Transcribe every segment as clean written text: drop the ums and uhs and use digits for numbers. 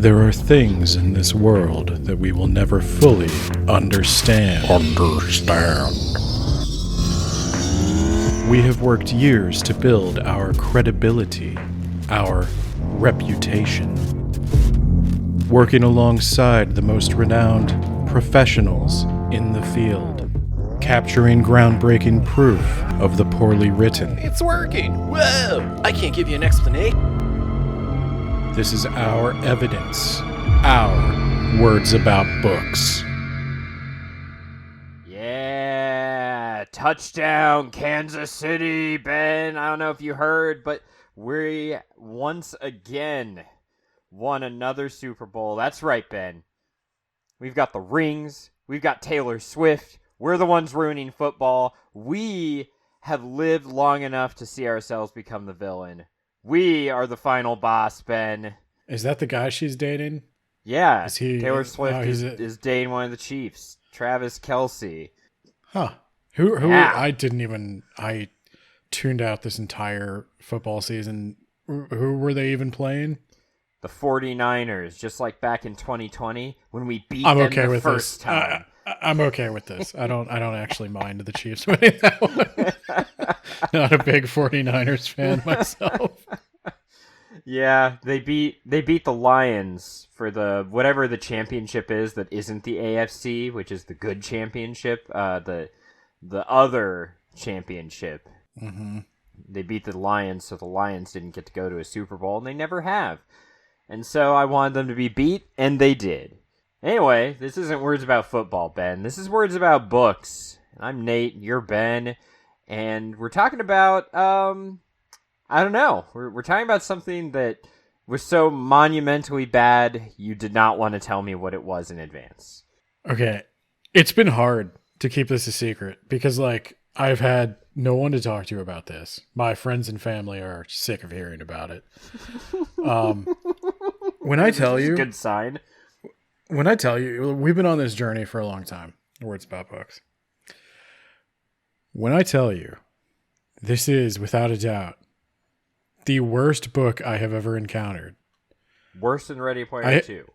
There are things in this world that we will never fully understand. We have worked years to build our credibility, our reputation. Working alongside the most renowned professionals in the field, capturing groundbreaking proof of the poorly written. It's working! Whoa! I can't give you an explanation. This is our evidence, our words about books. Yeah, touchdown Kansas City, Ben. I don't know if you heard, but we once again won another Super Bowl. That's right, Ben. We've got the rings. We've got Taylor Swift. We're the ones ruining football. We have lived long enough to see ourselves become the villain. We are the final boss, Ben. Is that the guy she's dating? Yeah, Taylor Swift is dating one of the Chiefs, Travis Kelce. Huh. Who Yeah. I tuned out this entire football season. Who were they even playing? The 49ers, just like back in 2020 when we beat I'm them okay the with first this. time. I'm okay with this. I don't actually mind the Chiefs winning that one. Not a big 49ers fan myself. Yeah, they beat the Lions for the whatever the championship is that isn't the AFC, which is the good championship, the other championship. Mm-hmm. They beat the Lions, so the Lions didn't get to go to a Super Bowl, and they never have. And so I wanted them to be beat, and they did. Anyway, this isn't words about football, Ben. This is words about books. And I'm Nate, you're Ben, and we're talking about, I don't know. We're talking about something that was so monumentally bad, you did not want to tell me what it was in advance. Okay. It's been hard to keep this a secret because, I've had no one to talk to about this. My friends and family are sick of hearing about it. When I tell you... Good sign. When I tell you, we've been on this journey for a long time. Words about books. When I tell you, this is, without a doubt, the worst book I have ever encountered. Worse than Ready Player 2.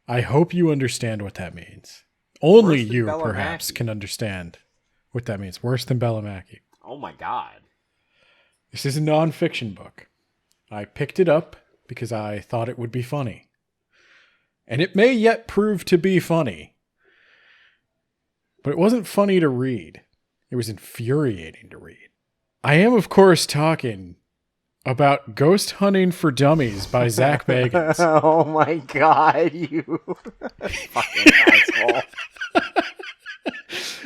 I hope you understand what that means. Only Worse than you, Bella perhaps, Mackie. can understand what that means. Worse than Bella Mackie. Oh my god. This is a nonfiction book. I picked it up because I thought it would be funny. And it may yet prove to be funny. But it wasn't funny to read. It was infuriating to read. I am, of course, talking about Ghost Hunting for Dummies by Zack Bagans. Oh my god, you fucking asshole.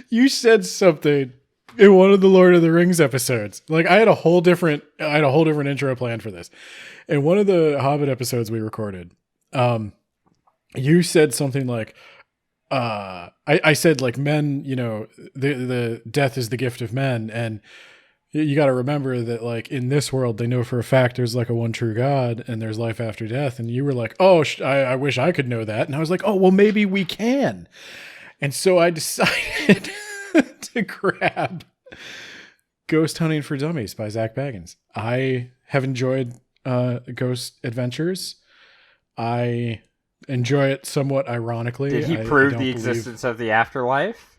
You said something in one of the Lord of the Rings episodes. I had a whole different intro planned for this. In one of the Hobbit episodes we recorded, you said something like, I said men, the death is the gift of men. And you got to remember that in this world, they know for a fact there's a one true God and there's life after death. And you were like, oh, I wish I could know that. And I was like, oh, well, maybe we can. And so I decided to grab Ghost Hunting for Dummies by Zack Bagans. I have enjoyed Ghost Adventures. I enjoy it somewhat ironically. Did he prove the existence of the afterlife?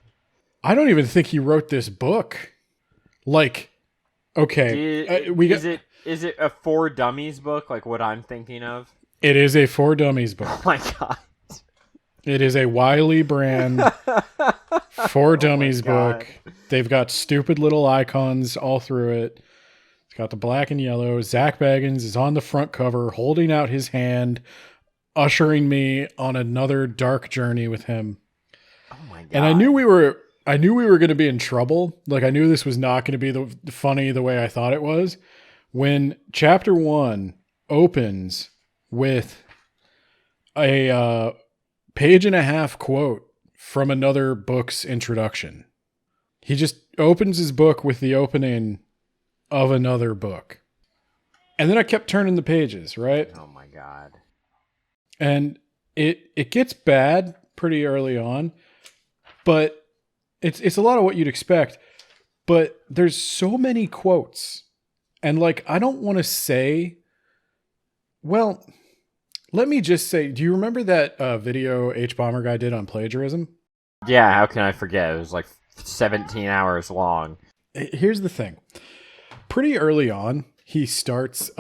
I don't even think he wrote this book. Okay. Is it a For Dummies book like what I'm thinking of? It is a For Dummies book. Oh my god. It is a Wiley brand For Dummies book. They've got stupid little icons all through it. It's got the black and yellow. Zack Bagans is on the front cover holding out his hand, ushering me on another dark journey with him. Oh my god. And I knew we were going to be in trouble. I knew this was not going to be funny the way I thought it was. When chapter 1 opens with a page and a half quote from another book's introduction. He just opens his book with the opening of another book. And then I kept turning the pages, right? Oh my god. And it gets bad pretty early on, but it's a lot of what you'd expect. But there's so many quotes. And I don't want to say, well, let me just say, do you remember that video H Bomber guy did on plagiarism? Yeah, how can I forget? It was like 17 hours long. Here's the thing. Pretty early on, he starts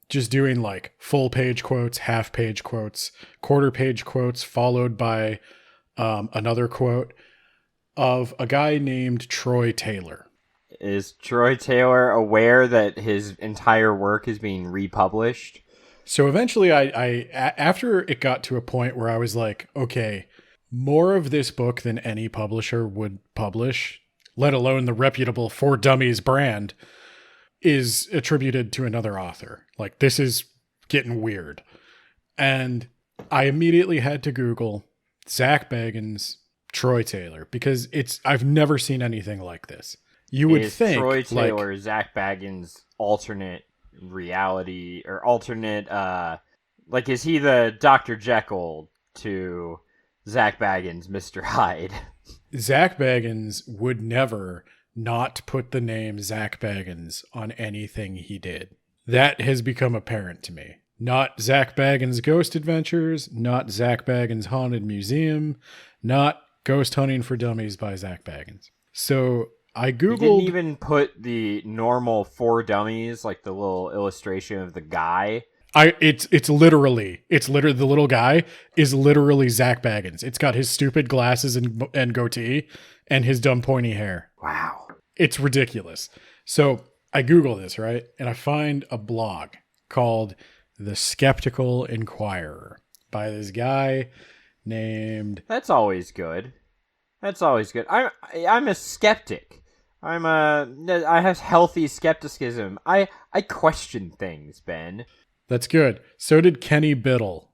just doing like full page quotes, half page quotes, quarter page quotes, followed by another quote of a guy named Troy Taylor. Is Troy Taylor aware that his entire work is being republished? So eventually after it got to a point where I was like, okay, more of this book than any publisher would publish, let alone the reputable For Dummies brand, is attributed to another author. Like, this is getting weird. And I immediately had to Google Zack Bagans, Troy Taylor, because I've never seen anything like this. You would think Troy Taylor, Zack Bagans' alternate reality or alternate, like, is he the Dr. Jekyll to Zack Bagans, Mr. Hyde? Zack Bagans would never not put the name Zack Bagans on anything he did. That has become apparent to me. Not Zack Bagans' Ghost Adventures, not Zack Bagans' Haunted Museum, not Ghost Hunting for Dummies by Zack Bagans. So I Googled... He didn't even put the normal For Dummies, like the little illustration of the guy. It's literally the little guy is literally Zack Bagans. It's got his stupid glasses and goatee and his dumb pointy hair. Wow. It's ridiculous. So I Google this, right? And I find a blog called The Skeptical Inquirer by this guy named... That's always good. That's always good. I'm a skeptic. I have healthy skepticism. I question things, Ben. That's good. So did Kenny Biddle,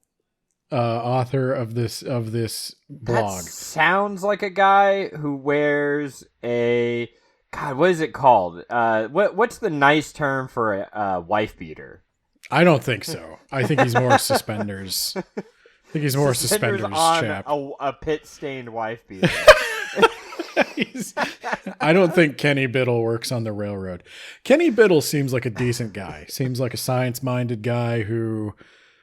author of this blog. That sounds like a guy who wears a... God, what is it called? What's the nice term for a wife beater? I don't think so. I think he's more suspenders. I think he's more suspenders on chap. A pit-stained wife beater. I don't think Kenny Biddle works on the railroad. Kenny Biddle seems like a decent guy. Seems like a science-minded guy who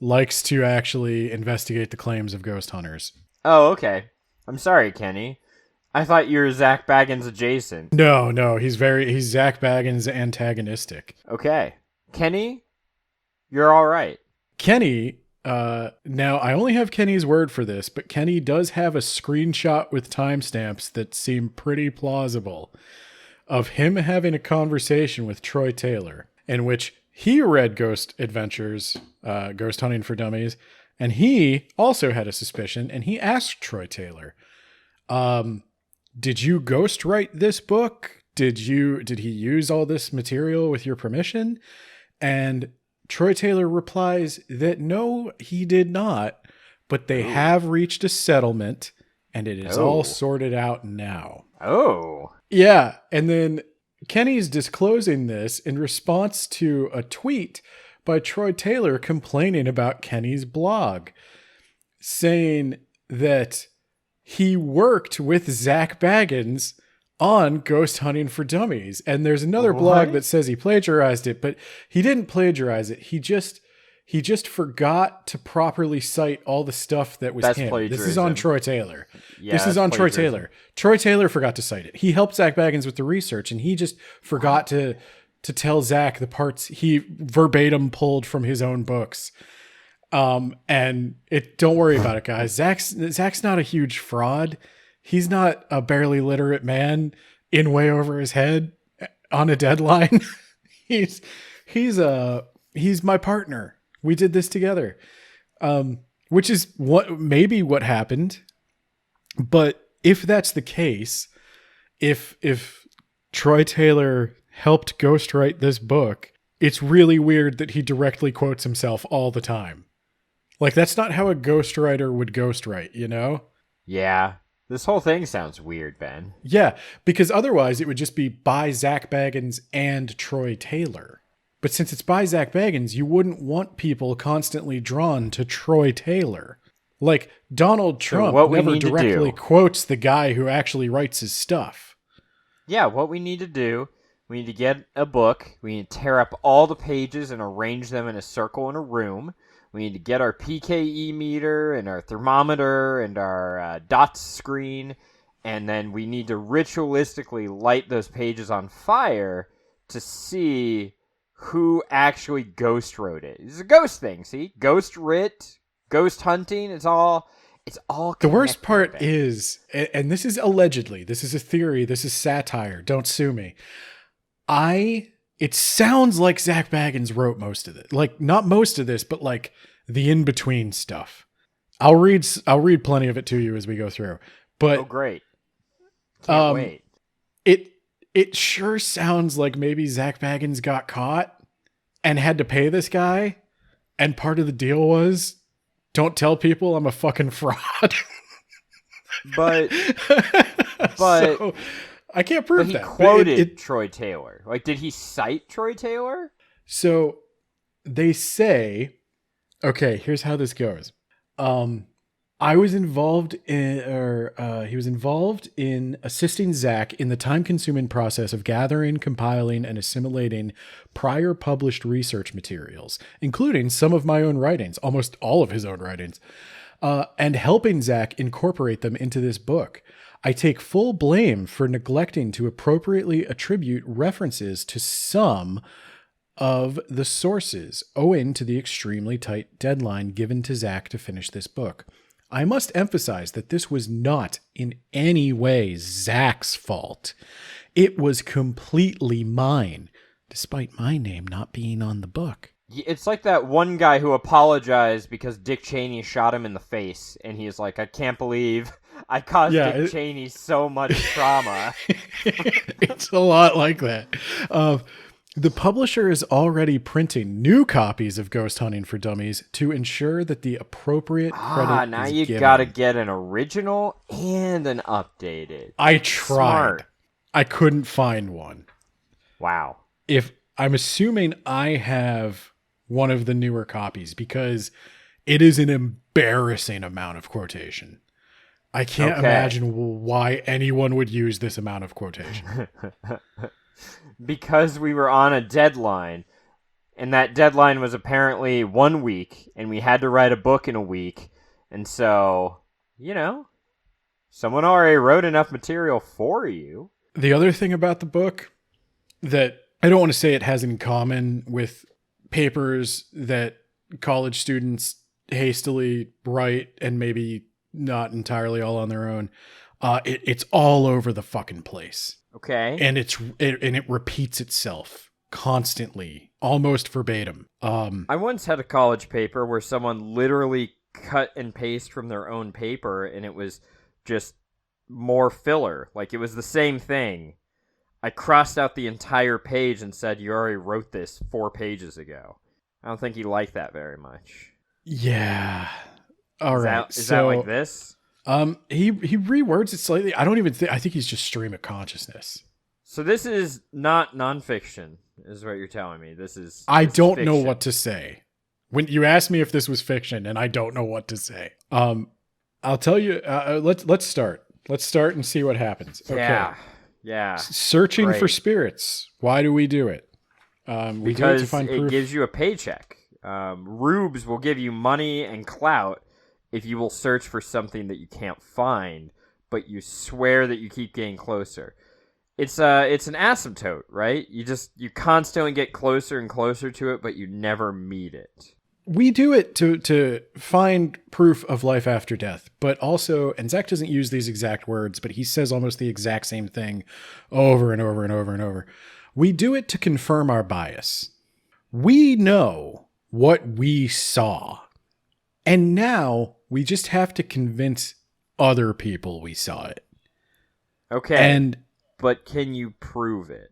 likes to actually investigate the claims of ghost hunters. Oh, okay. I'm sorry, Kenny. I thought you were Zack Bagans adjacent. No, he's Zack Bagans antagonistic. Okay. Kenny, you're all right. Kenny, now I only have Kenny's word for this, but Kenny does have a screenshot with timestamps that seem pretty plausible of him having a conversation with Troy Taylor in which he read Ghost Adventures, Ghost Hunting for Dummies, and he also had a suspicion, and he asked Troy Taylor, did you ghostwrite this book? Did he use all this material with your permission? And Troy Taylor replies that no, he did not, but they have reached a settlement and it is all sorted out now. Oh. Yeah. And then Kenny's disclosing this in response to a tweet by Troy Taylor complaining about Kenny's blog, saying that he worked with Zack Bagans on Ghost Hunting for Dummies. And there's another blog that says he plagiarized it, but he didn't plagiarize it. He just forgot to properly cite all the stuff that was him. This is on Troy Taylor. Yeah, this is on Troy Taylor. Troy Taylor forgot to cite it. He helped Zack Bagans with the research, and he just forgot to tell Zack the parts he verbatim pulled from his own books. And don't worry about it, guys. Zack's not a huge fraud. He's not a barely literate man in way over his head on a deadline. he's my partner. We did this together. Which is what happened. But if that's the case, if Troy Taylor helped ghostwrite this book, it's really weird that he directly quotes himself all the time. Like, that's not how a ghostwriter would ghostwrite, you know? Yeah. This whole thing sounds weird, Ben. Yeah, because otherwise it would just be by Zack Bagans and Troy Taylor. But since it's by Zack Bagans, you wouldn't want people constantly drawn to Troy Taylor. Like, Donald Trump never directly quotes the guy who actually writes his stuff. Yeah, what we need to do, we need to get a book, we need to tear up all the pages and arrange them in a circle in a room. We need to get our PKE meter and our thermometer and our DOTS screen, and then we need to ritualistically light those pages on fire to see who actually ghost wrote it. It's a ghost thing, see? Ghost writ, ghost hunting, it's all The worst part man. is, and this is allegedly, this is a theory, this is satire, don't sue me. It sounds like Zack Bagans wrote most of it. Like, not most of this, but like the in-between stuff. I'll read plenty of it to you as we go through. But Oh, great. Can't wait. It sure sounds like maybe Zack Bagans got caught and had to pay this guy. And part of the deal was, don't tell people I'm a fucking fraud. But So, I can't prove he that. quoted Troy Taylor. Like, did he cite Troy Taylor? So they say, okay, here's how this goes. I was involved he was involved in assisting Zack in the time-consuming process of gathering, compiling, and assimilating prior published research materials, including some of my own writings, almost all of his own writings, and helping Zack incorporate them into this book. I take full blame for neglecting to appropriately attribute references to some of the sources, owing to the extremely tight deadline given to Zack to finish this book. I must emphasize that this was not in any way Zack's fault. It was completely mine, despite my name not being on the book. It's like that one guy who apologized because Dick Cheney shot him in the face, and he's like, I can't believe I caused Dick Cheney so much trauma. It's a lot like that. The publisher is already printing new copies of Ghost Hunting for Dummies to ensure that the appropriate credit now is you given. gotta get an original and an updated. I tried. Smart. I couldn't find one. Wow. If I'm assuming I have one of the newer copies because it is an embarrassing amount of quotation. I can't imagine why anyone would use this amount of quotation. Because we were on a deadline, and that deadline was apparently 1 week, and we had to write a book in a week, and so, someone already wrote enough material for you. The other thing about the book that I don't want to say it has in common with papers that college students hastily write and maybe not entirely all on their own, it's all over the fucking place. Okay. And it repeats itself constantly, almost verbatim. I once had a college paper where someone literally cut and paste from their own paper, and it was just more filler. Like, it was the same thing. I crossed out the entire page and said, you already wrote this 4 pages ago. I don't think he liked that very much. Yeah. All right. Is that like this? He rewords it slightly. I think he's just stream of consciousness. So this is not nonfiction, is what you're telling me. I don't know fiction. what to say. When you asked me if this was fiction, and I don't know what to say. I'll tell you. Let's start. Let's start and see what happens. Okay. Yeah. Searching for spirits. Why do we do it? We do it to find proof. It gives you a paycheck. Rubes will give you money and clout if you will search for something that you can't find, but you swear that you keep getting closer. It's an asymptote, right? You constantly get closer and closer to it, but you never meet it. We do it to find proof of life after death, but also, and Zack doesn't use these exact words, but he says almost the exact same thing over and over and over and over. We do it to confirm our bias. We know what we saw, and now we just have to convince other people we saw it. Okay, but can you prove it?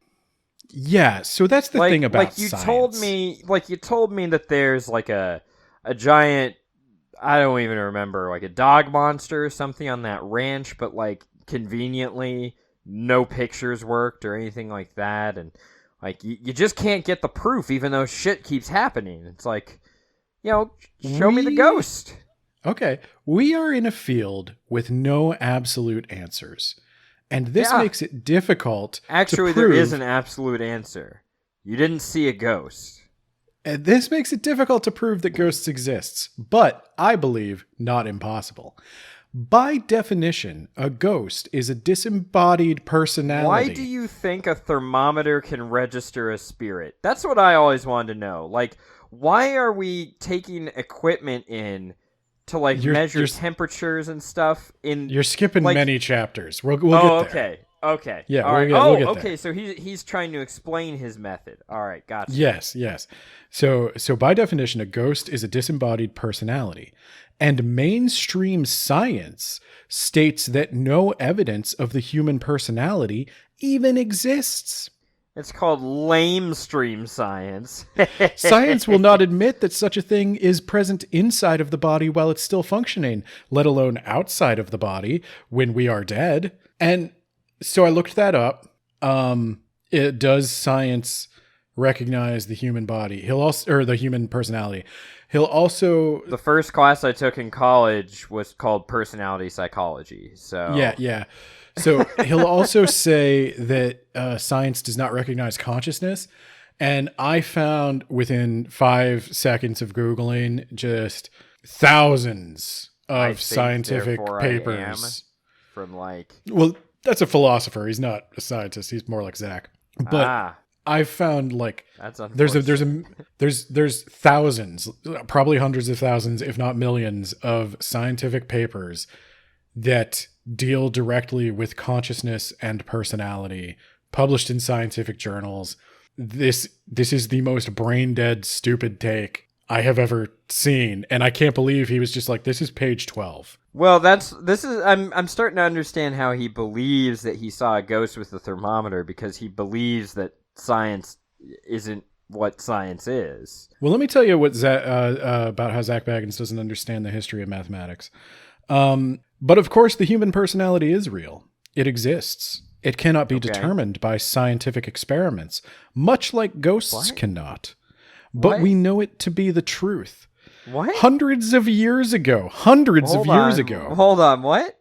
Yeah, so that's the thing about science. You told me that there's like a giant, I don't even remember, like a dog monster or something on that ranch, but like conveniently no pictures worked or anything like that, and like you just can't get the proof even though shit keeps happening. It's like, show me the ghost. Okay, we are in a field with no absolute answers. And this makes it difficult Actually, to prove. There is an absolute answer. You didn't see a ghost. And this makes it difficult to prove that ghosts exist, but I believe not impossible. By definition, a ghost is a disembodied personality. Why do you think a thermometer can register a spirit? That's what I always wanted to know. Like, why are we taking equipment in to measure temperatures and stuff? You're skipping many chapters. We'll get there. Okay. Yeah. All right. We'll get okay. there. So he's trying to explain his method. All right. Gotcha. Yes. So by definition, a ghost is a disembodied personality. And mainstream science states that no evidence of the human personality even exists. It's called lamestream science. Science will not admit that such a thing is present inside of the body while it's still functioning, let alone outside of the body when we are dead. And so I looked that up. Does science recognize the human body? Or the human personality? He'll also... The first class I took in college was called personality psychology. So Yeah. So he'll also say that science does not recognize consciousness. And I found within 5 seconds of Googling just thousands of scientific papers. Well, that's a philosopher. He's not a scientist. He's more like Zack. But I've found that's there's thousands, probably hundreds of thousands, if not millions, of scientific papers that deal directly with consciousness and personality, published in scientific journals. This is the most brain dead, stupid take I have ever seen, and I can't believe he was just like, "This is page 12." Well, I'm starting to understand how he believes that he saw a ghost with the thermometer, because he believes that science isn't what science is. Well, let me tell you what about how Zack Bagans doesn't understand the history of mathematics. But of course, the human personality is real. It exists. It cannot be determined by scientific experiments, much like ghosts cannot. But we know it to be the truth. What? Hundreds of years ago. Hold on, what?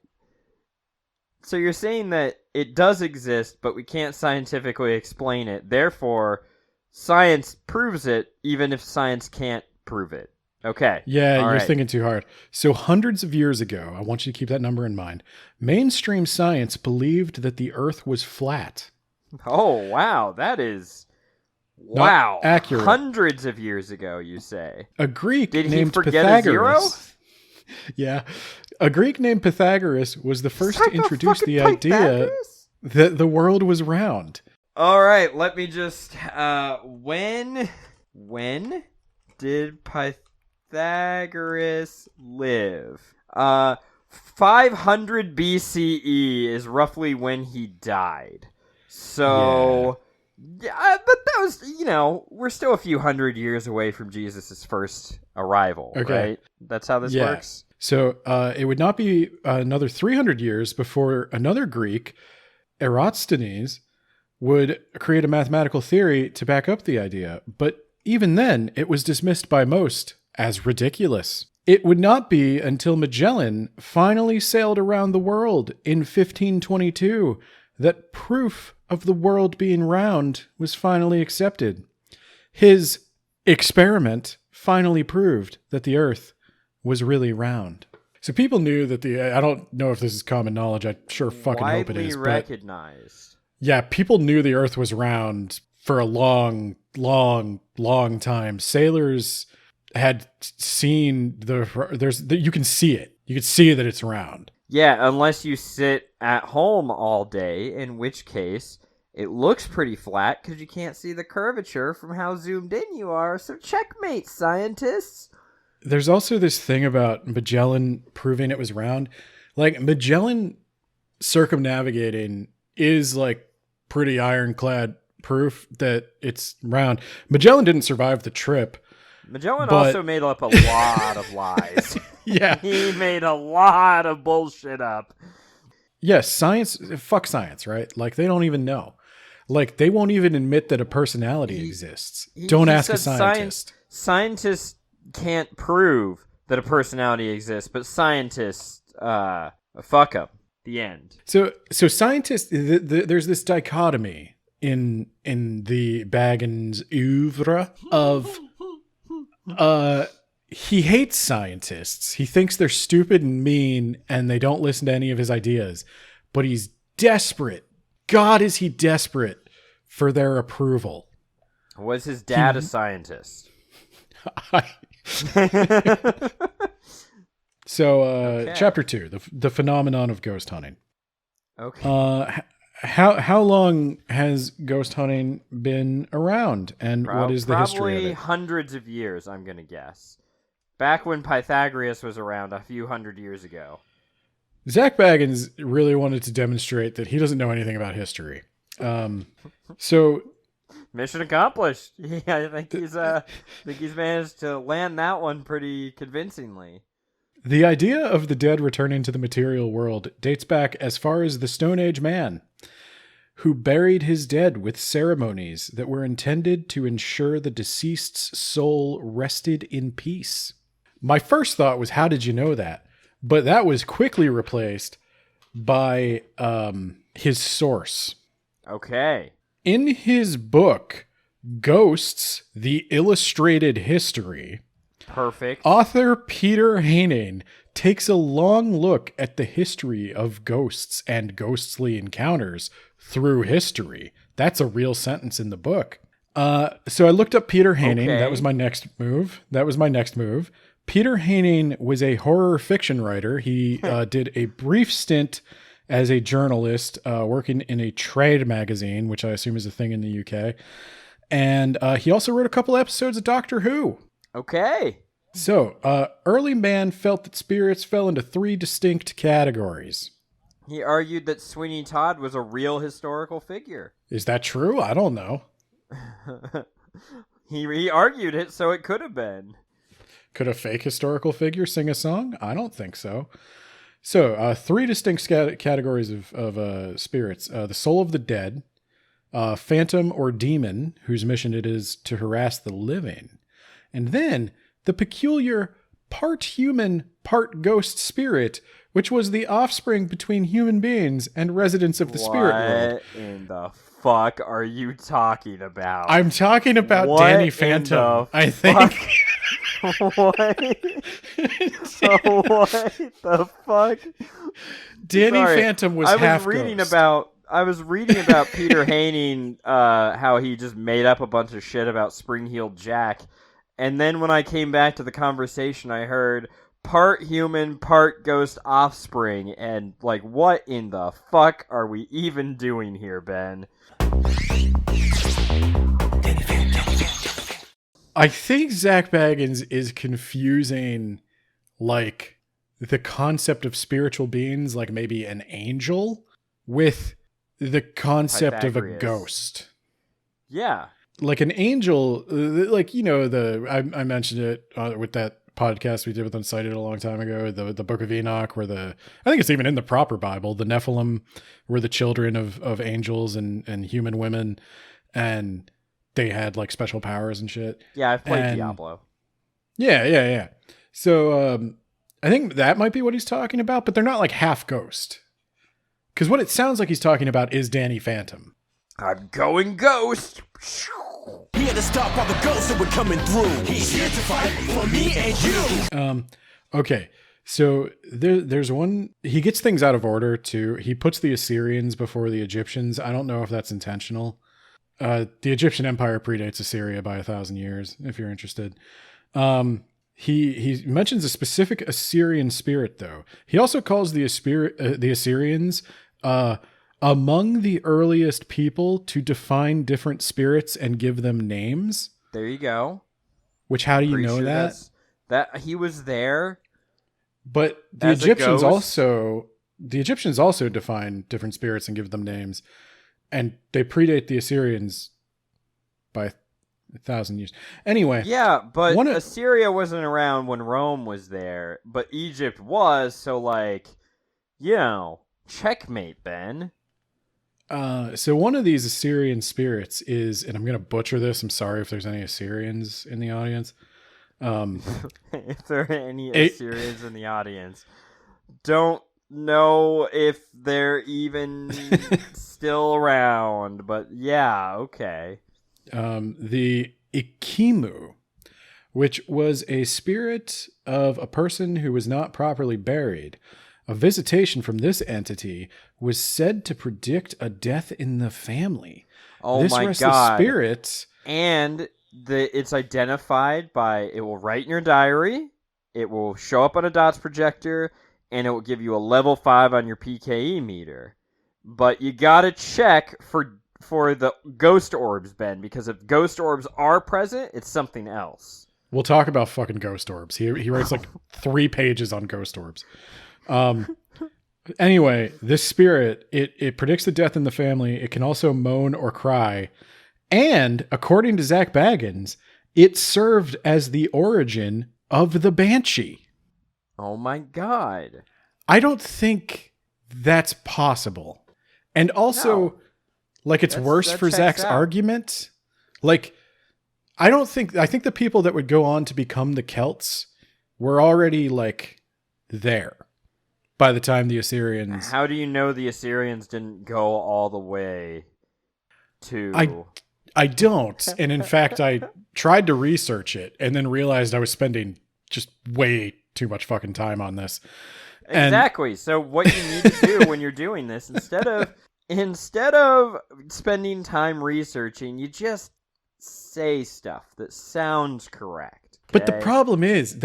So you're saying that it does exist, but we can't scientifically explain it. Therefore, science proves it, even if science can't prove it. Okay. Yeah, you're thinking too hard. So hundreds of years ago, I want you to keep that number in mind, mainstream science believed that the Earth was flat. Oh, wow. That is... Wow. Not accurate. Hundreds of years ago, you say. A Greek named he forget Pythagoras. A zero? Yeah. A Greek named Pythagoras was the first to introduce the idea that the world was round. All right, let me just... When did Pythagoras live? 500 BCE is roughly when he died. So... Yeah, but that was, we're still a few hundred years away from Jesus' first arrival, right? That's how this works? So it would not be another 300 years before another Greek, Eratosthenes, would create a mathematical theory to back up the idea. But even then, it was dismissed by most as ridiculous. It would not be until Magellan finally sailed around the world in 1522 that proof of the world being round was finally accepted. His experiment finally proved that the Earth was really round. So people knew that I don't know if this is common knowledge, I sure fucking hope it is. Widely recognized. Yeah, people knew the Earth was round for a long, long, long time. Sailors had seen you can see it. You can see that it's round. Yeah, unless you sit at home all day, in which case it looks pretty flat because you can't see the curvature from how zoomed in you are. So checkmate, scientists. There's also this thing about Magellan proving it was round. Like, Magellan circumnavigating is pretty ironclad proof that it's round. Magellan didn't survive the trip. Magellan also made up a lot of lies. Yeah. He made a lot of bullshit up. Yes, fuck science, right? They don't even know. They won't even admit that a personality exists. Don't ask a scientist. Scientists can't prove that a personality exists, but scientists, fuck them. The end. So scientists, there's this dichotomy in the Bagans oeuvre of He hates scientists. He thinks they're stupid and mean and they don't listen to any of his ideas. But he's desperate. God, is he desperate for their approval. Was his dad a scientist? So, Okay. Chapter 2, the phenomenon of ghost hunting. Okay. How long has ghost hunting been around, and what is the history of Probably it? hundreds of years, I'm going to guess. Back when Pythagoras was around a few hundred years ago. Zack Bagans really wanted to demonstrate that he doesn't know anything about history. So Mission accomplished. Yeah, I think he's managed to land that one pretty convincingly. the idea of the dead returning to the material world dates back as far as the Stone Age man, who buried his dead with ceremonies that were intended to ensure the deceased's soul rested in peace. My first thought was, how did you know that? But that was quickly replaced by his source. Okay. In his book, Ghosts, The Illustrated History, Perfect. author Peter Haining takes a long look at the history of ghosts and ghostly encounters through history. That's a real sentence in the book. So I looked up Peter Haining. Okay. That was my next move. Peter Haining was a horror fiction writer. He did a brief stint as a journalist, working in a trade magazine, which I assume is a thing in the UK. And he also wrote a couple episodes of Doctor Who. Okay. So, early man felt that spirits fell into 3 distinct categories. He argued that Sweeney Todd was a real historical figure. Is that true? I don't know. He argued it, so it could have been. Could a fake historical figure sing a song? I don't think so. So, 3 distinct categories of spirits. The soul of the dead, phantom or demon, whose mission it is to harass the living. And then the peculiar part human, part ghost spirit, which was the offspring between human beings and residents of the spirit world. What in the fuck are you talking about? I'm talking about What Danny in Phantom, the I think. what? What the fuck? Danny Sorry, Phantom was half ghost. I was reading about Peter Haining, how he just made up a bunch of shit about Spring-Heeled Jack. And then when I came back to the conversation, I heard part human, part ghost offspring. And, like, what in the fuck are we even doing here, Ben? I think Zack Bagans is confusing, like, the concept of spiritual beings, like maybe an angel, with the concept of a Pythagoras. ghost. Yeah. Like an angel, like, you know, I mentioned it with that podcast we did with Unsighted a long time ago, the Book of Enoch, where I think it's even in the proper Bible, the Nephilim were the children of angels and human women, and they had like special powers and shit. Yeah, I've played Diablo. Yeah. So I think that might be what he's talking about, but they're not like half ghost. Because what it sounds like he's talking about is Danny Phantom. I'm going ghost! Here to stop all the ghosts that were coming through. He's here to fight for me and you. Okay, so there's one. He gets things out of order too. He puts the Assyrians before the Egyptians. I don't know if that's intentional. The Egyptian Empire predates Assyria by 1,000 years. If you're interested, he mentions a specific Assyrian spirit though. He also calls the Assyrians among the earliest people to define different spirits and give them names. There you go. Which, how do you Pretty know sure that? That he was there. But the As a Egyptians ghost? also define different spirits and give them names, and they predate the Assyrians by 1,000 years. Anyway, Yeah, but Assyria wasn't around when Rome was there, but Egypt was, so like, you know, checkmate, Ben. So one of these Assyrian spirits is, and I'm going to butcher this. I'm sorry if there's any Assyrians in the audience. If there are any Assyrians in the audience, don't know if they're even still around, but yeah, okay. The Ikimu which was a spirit of a person who was not properly buried. A visitation from this entity was said to predict a death in the family. Oh this my restless God. spirit, And it's identified by, it will write in your diary, it will show up on a dots projector, and it will give you a level 5 on your PKE meter. But you gotta check for the ghost orbs, Ben, because if ghost orbs are present, it's something else. we'll talk about fucking ghost orbs. He writes like 3 pages on ghost orbs. Anyway, this spirit, it predicts the death in the family. It can also moan or cry. And according to Zack Bagans, it served as the origin of the Banshee. Oh my God. I don't think that's possible. And also, No. like, it's worse that for checks Zack's out. argument. Like, I think the people that would go on to become the Celts were already, like, there by the time the Assyrians... How do you know the Assyrians didn't go all the way to... I don't. And in fact, I tried to research it and then realized I was spending just way too much fucking time on this. Exactly. So what you need to do when you're doing this, instead of spending time researching, you just say stuff that sounds correct. But the okay? problem is,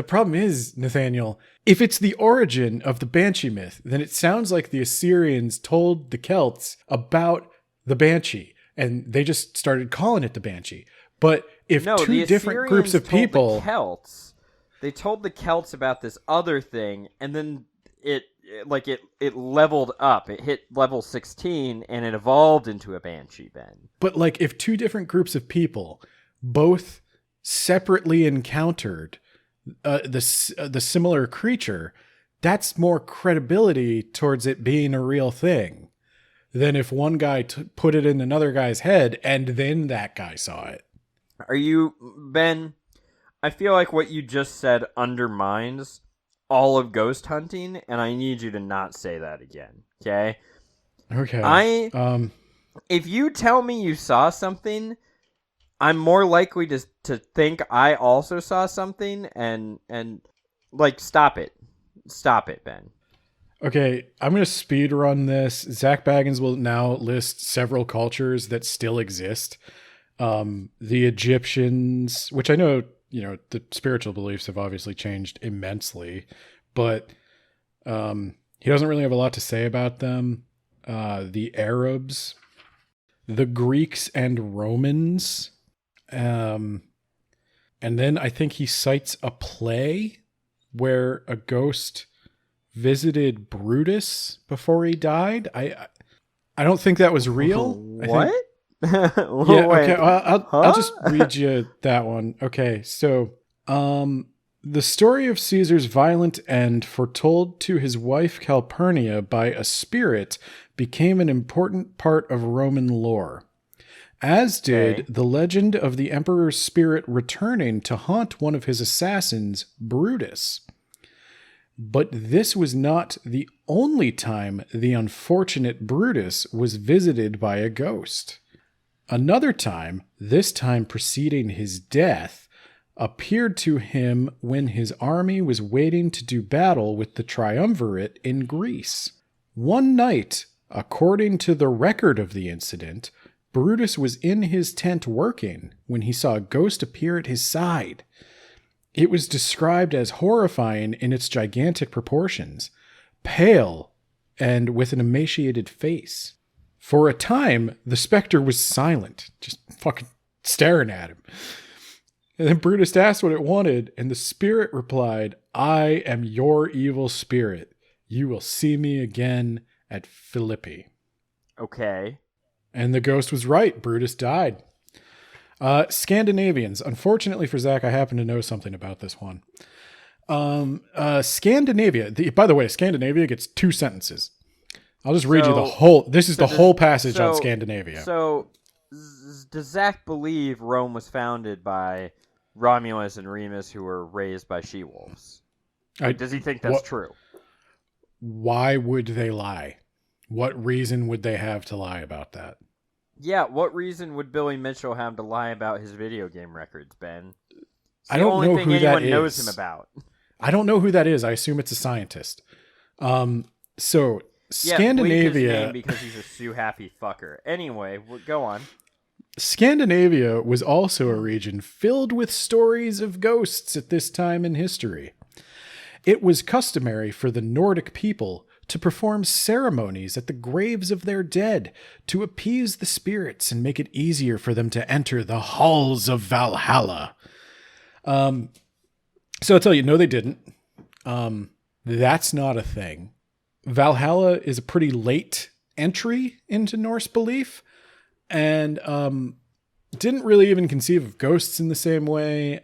Nathaniel, if it's the origin of the Banshee myth, then it sounds like the Assyrians told the Celts about the Banshee and they just started calling it the Banshee. But if No, two the different groups of Assyrians told people... the Celts, they told the Celts about this other thing, and then it leveled up. It hit level 16, and it evolved into a Banshee, Ben. But like if two different groups of people both separately encountered the similar creature, that's more credibility towards it being a real thing than if one guy put it in another guy's head and then that guy saw it. Are you, Ben? I feel like what you just said undermines all of ghost hunting, and I need you to not say that again. Okay? Okay. If you tell me you saw something, I'm more likely to think I also saw something, and like, stop it, Ben. Okay, I'm going to speed run this. Zack Bagans will now list several cultures that still exist. The Egyptians, which I know, the spiritual beliefs have obviously changed immensely, but he doesn't really have a lot to say about them. The Arabs, the Greeks and Romans, and then I think he cites a play where a ghost visited Brutus before he died. I don't think that was real. What? Yeah, okay. I'll just read you that one. Okay, so the story of Caesar's violent end, foretold to his wife Calpurnia by a spirit, became an important part of Roman lore. As did the legend of the emperor's spirit returning to haunt one of his assassins, Brutus. But this was not the only time the unfortunate Brutus was visited by a ghost. Another time, this time preceding his death, appeared to him when his army was waiting to do battle with the triumvirate in Greece. One night, according to the record of the incident, Brutus was in his tent working when he saw a ghost appear at his side. It was described as horrifying in its gigantic proportions, pale, and with an emaciated face. For a time, the specter was silent, just fucking staring at him. And then Brutus asked what it wanted, and the spirit replied, "I am your evil spirit. You will see me again at Philippi." Okay. And the ghost was right. Brutus died. Scandinavians. Unfortunately for Zack, I happen to know something about this one. Scandinavia. By the way, Scandinavia gets 2 sentences. I'll just read you the whole. This is the whole passage on Scandinavia. So, does Zack believe Rome was founded by Romulus and Remus, who were raised by she-wolves? Does he think that's true? Why would they lie? What reason would they have to lie about that? Yeah, what reason would Billy Mitchell have to lie about his video game records, Ben? It's the only thing anyone knows him about. I don't know who that is. I assume it's a scientist. So Yeah, Scandinavia, bleep his name because he's a Sue happy fucker. Anyway, go on. Scandinavia was also a region filled with stories of ghosts at this time in history. It was customary for the Nordic people to perform ceremonies at the graves of their dead to appease the spirits and make it easier for them to enter the halls of Valhalla. So I'll tell you, no, they didn't. That's not a thing. Valhalla is a pretty late entry into Norse belief, and didn't really even conceive of ghosts in the same way.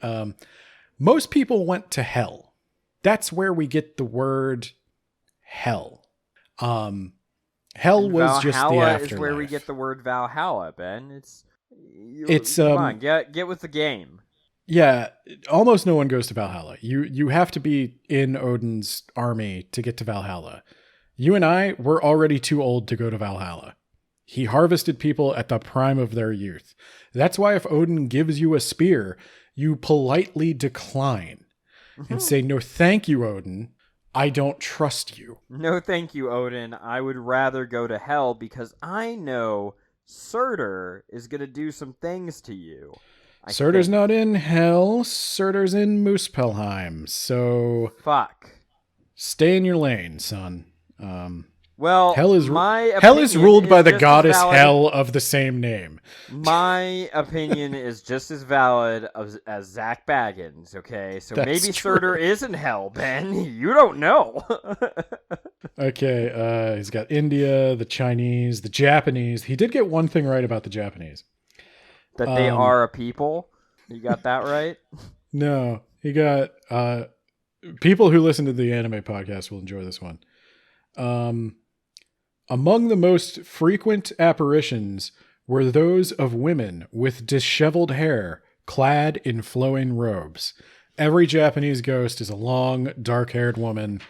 Most people went to hell. That's where we get the word hell. Hell was just the afterlife. Valhalla is where we get the word Valhalla, Ben. Come on, get with the game. Yeah, almost no one goes to Valhalla. You have to be in Odin's army to get to Valhalla. You and I, we're already too old to go to Valhalla. He harvested people at the prime of their youth. That's why if Odin gives you a spear, you politely decline and say, "No, thank you, Odin. I don't trust you." No, thank you, Odin. I would rather go to hell because I know Surtur is going to do some things to you. Surtur's not in hell. Surtur's in Muspelheim. So fuck. Stay in your lane, son. Well, hell is ruled by the goddess Hell of the same name. My opinion is just as valid as Zack Bagans, okay? So That's maybe true. Surtur is in hell, Ben. You don't know. Okay, he's got India, the Chinese, the Japanese. He did get one thing right about the Japanese. That they are a people? You got that right? No, he got... people who listen to the anime podcast will enjoy this one. Among the most frequent apparitions were those of women with disheveled hair, clad in flowing robes. Every Japanese ghost is a long, dark-haired woman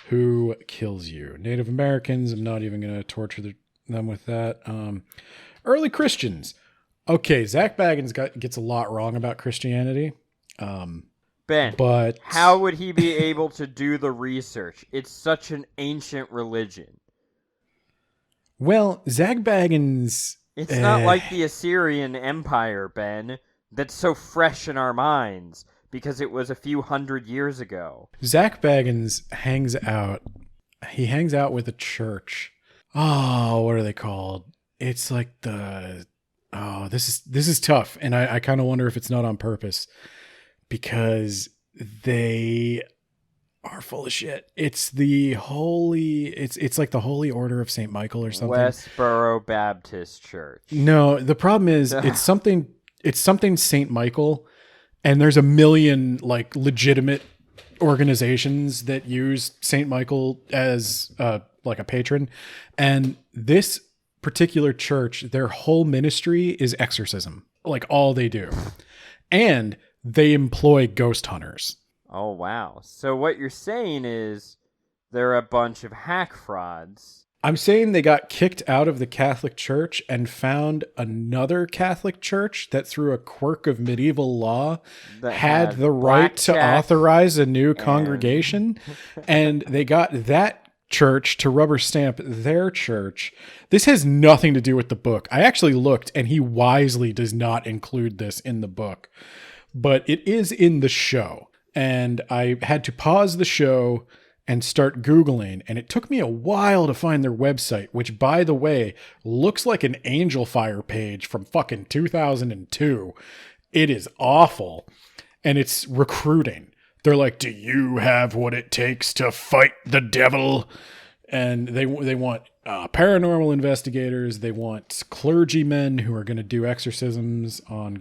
who kills you. Native Americans, I'm not even going to torture them with that. Early Christians. Okay, Zack Bagans gets a lot wrong about Christianity. Ben, but how would he be able to do the research? It's such an ancient religion. Well, Zack Bagans... It's not like the Assyrian Empire, Ben, that's so fresh in our minds because it was a few hundred years ago. Zack Bagans hangs out. He hangs out with a church. Oh, what are they called? It's like the... Oh, this is tough, and I kind of wonder if it's not on purpose because they are full of shit. It's the holy... It's like the Holy Order of St. Michael or something. Westboro Baptist Church. No, the problem is it's something St. Michael, and there's a million like legitimate organizations that use St. Michael as like a patron, and this particular church, their whole ministry is exorcism, like all they do, and they employ ghost hunters. Oh wow! So what you're saying is they're a bunch of hack frauds. I'm saying they got kicked out of the Catholic Church and found another Catholic church that, through a quirk of medieval law, had the right to authorize a new congregation. And they got that church to rubber stamp their church. This has nothing to do with the book. I actually looked, and he wisely does not include this in the book. But it is in the show. And I had to pause the show and start Googling, and it took me a while to find their website, which, by the way, looks like an Angel Fire page from fucking 2002. It is awful. And it's recruiting. They're like, "Do you have what it takes to fight the devil?" And they want paranormal investigators. They want clergymen who are going to do exorcisms on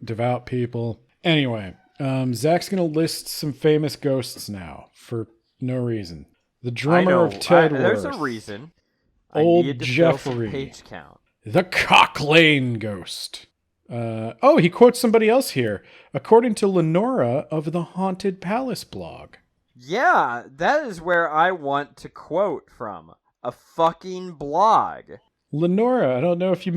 devout people. Anyway, Zach's going to list some famous ghosts now for no reason. The drummer of Tedworth. There's a reason. Old Jeffrey. Page count. The Cock Lane Ghost. He quotes somebody else here. According to Lenora of the Haunted Palace blog. Yeah, that is where I want to quote from. A fucking blog. Lenora, I don't know if you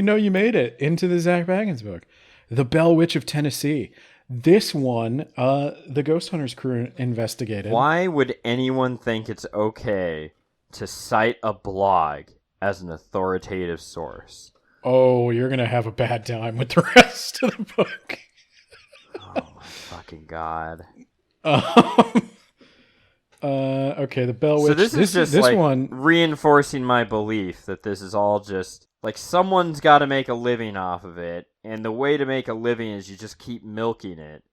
know you made it into the Zack Bagans book. The Bell Witch of Tennessee. This one, the Ghost Hunters crew investigated. Why would anyone think it's okay to cite a blog as an authoritative source? Oh, you're going to have a bad time with the rest of the book. Oh my fucking god. Okay, the Bell Witch. So this is just this like one reinforcing my belief that this is all just like someone's got to make a living off of it, and the way to make a living is you just keep milking it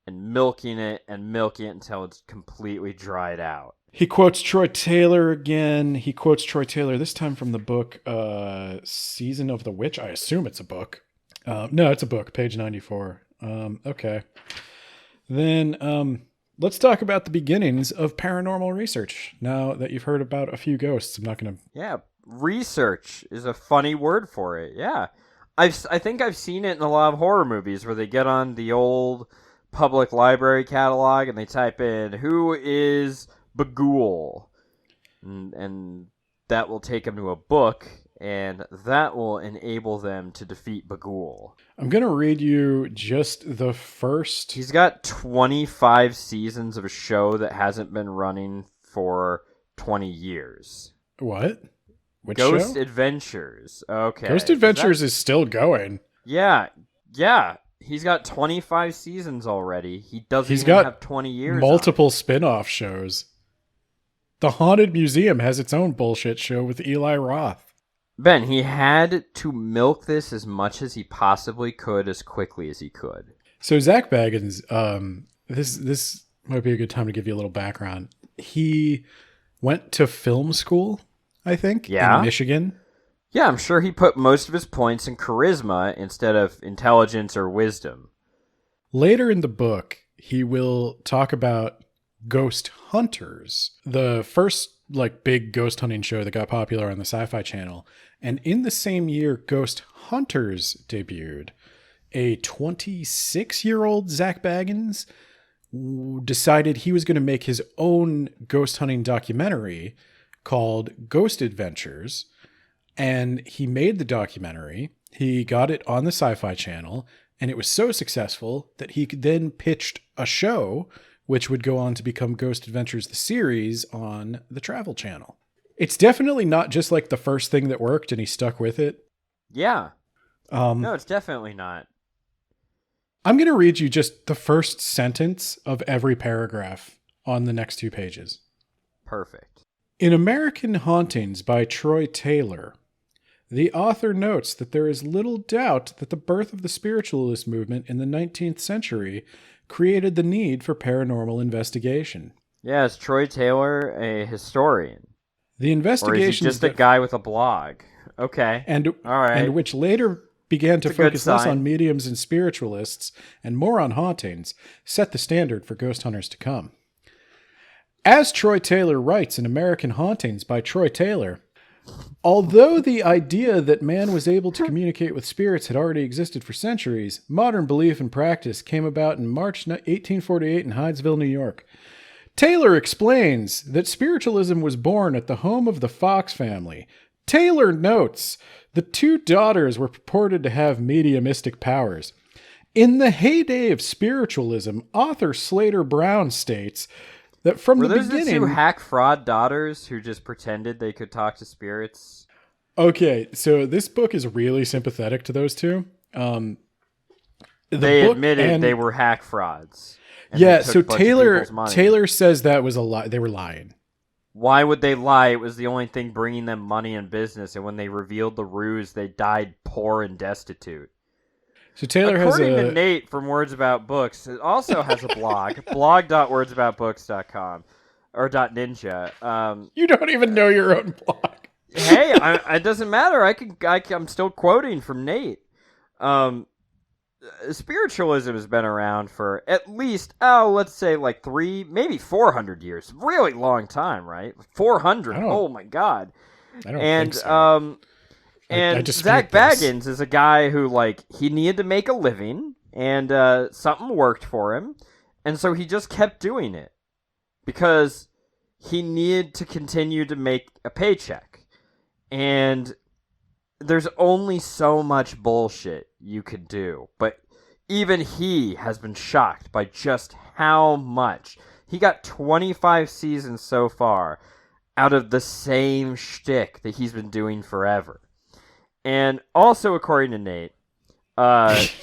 and milking it and milking it until it's completely dried out. He quotes Troy Taylor again. He quotes Troy Taylor this time from the book Season of the Witch. I assume it's a book. No, it's a book, page 94. Okay. Then let's talk about the beginnings of paranormal research. Now that you've heard about a few ghosts, I'm not going to... Yeah, research is a funny word for it. Yeah. I think I've seen it in a lot of horror movies where they get on the old public library catalog and they type in, who is Bagul? And that will take them to a book, and that will enable them to defeat Bagul. I'm going to read you just the first... He's got 25 seasons of a show that hasn't been running for 20 years. What? Which Ghost show? Adventures. Okay. Ghost Adventures is still going. Yeah. He's got 25 seasons already. He doesn't He's even got have 20 years. multiple spin-off shows. The Haunted Museum has its own bullshit show with Eli Roth. Ben, he had to milk this as much as he possibly could, as quickly as he could. So Zack Bagans, this might be a good time to give you a little background. He went to film school, I think, in Michigan. Yeah, I'm sure he put most of his points in charisma instead of intelligence or wisdom. Later in the book, he will talk about Ghost Hunters, the first big ghost hunting show that got popular on the Sci-Fi Channel. And in the same year Ghost Hunters debuted, a 26-year-old Zack Bagans decided he was going to make his own ghost hunting documentary called Ghost Adventures. And he made the documentary. He got it on the Sci-Fi Channel, and it was so successful that he then pitched a show which would go on to become Ghost Adventures, the series, on the Travel Channel. It's definitely not just like the first thing that worked and he stuck with it. Yeah. No, it's definitely not. I'm going to read you just the first sentence of every paragraph on the next 2 pages. Perfect. In American Hauntings by Troy Taylor, the author notes that there is little doubt that the birth of the spiritualist movement in the 19th century created the need for paranormal investigation. Yeah, is Troy Taylor a historian? The investigations... Or is he just a guy with a blog? Okay. All right. And which later began to focus less on mediums and spiritualists and more on hauntings, set the standard for ghost hunters to come. As Troy Taylor writes in American Hauntings by Troy Taylor, although the idea that man was able to communicate with spirits had already existed for centuries, modern belief and practice came about in March 1848 in Hydesville, New York. Taylor explains that spiritualism was born at the home of the Fox family. Taylor notes the 2 daughters were purported to have mediumistic powers. In the heyday of spiritualism, author Slater Brown states that from the beginning... Were those the 2 hack fraud daughters who just pretended they could talk to spirits? Okay, so this book is really sympathetic to those 2. They admitted they were hack frauds. Yeah, so Taylor says that was a lie. They were lying. Why would they lie? It was the only thing bringing them money and business, and when they revealed the ruse, they died poor and destitute. So Taylor According to Nate from Words About Books, it also has a blog, blog.wordsaboutbooks.com, or .ninja. You don't even know your own blog. Hey, it doesn't matter. I'm still quoting from Nate. Spiritualism has been around for at least, let's say 3, maybe 400 years. Really long time, right? 400. Oh my God. I don't think so. And Zack Bagans is a guy who, he needed to make a living, and something worked for him, and so he just kept doing it because he needed to continue to make a paycheck. And there's only so much bullshit you could do, but even he has been shocked by just how much. He got 25 seasons so far out of the same shtick that he's been doing forever. And also, according to Nate,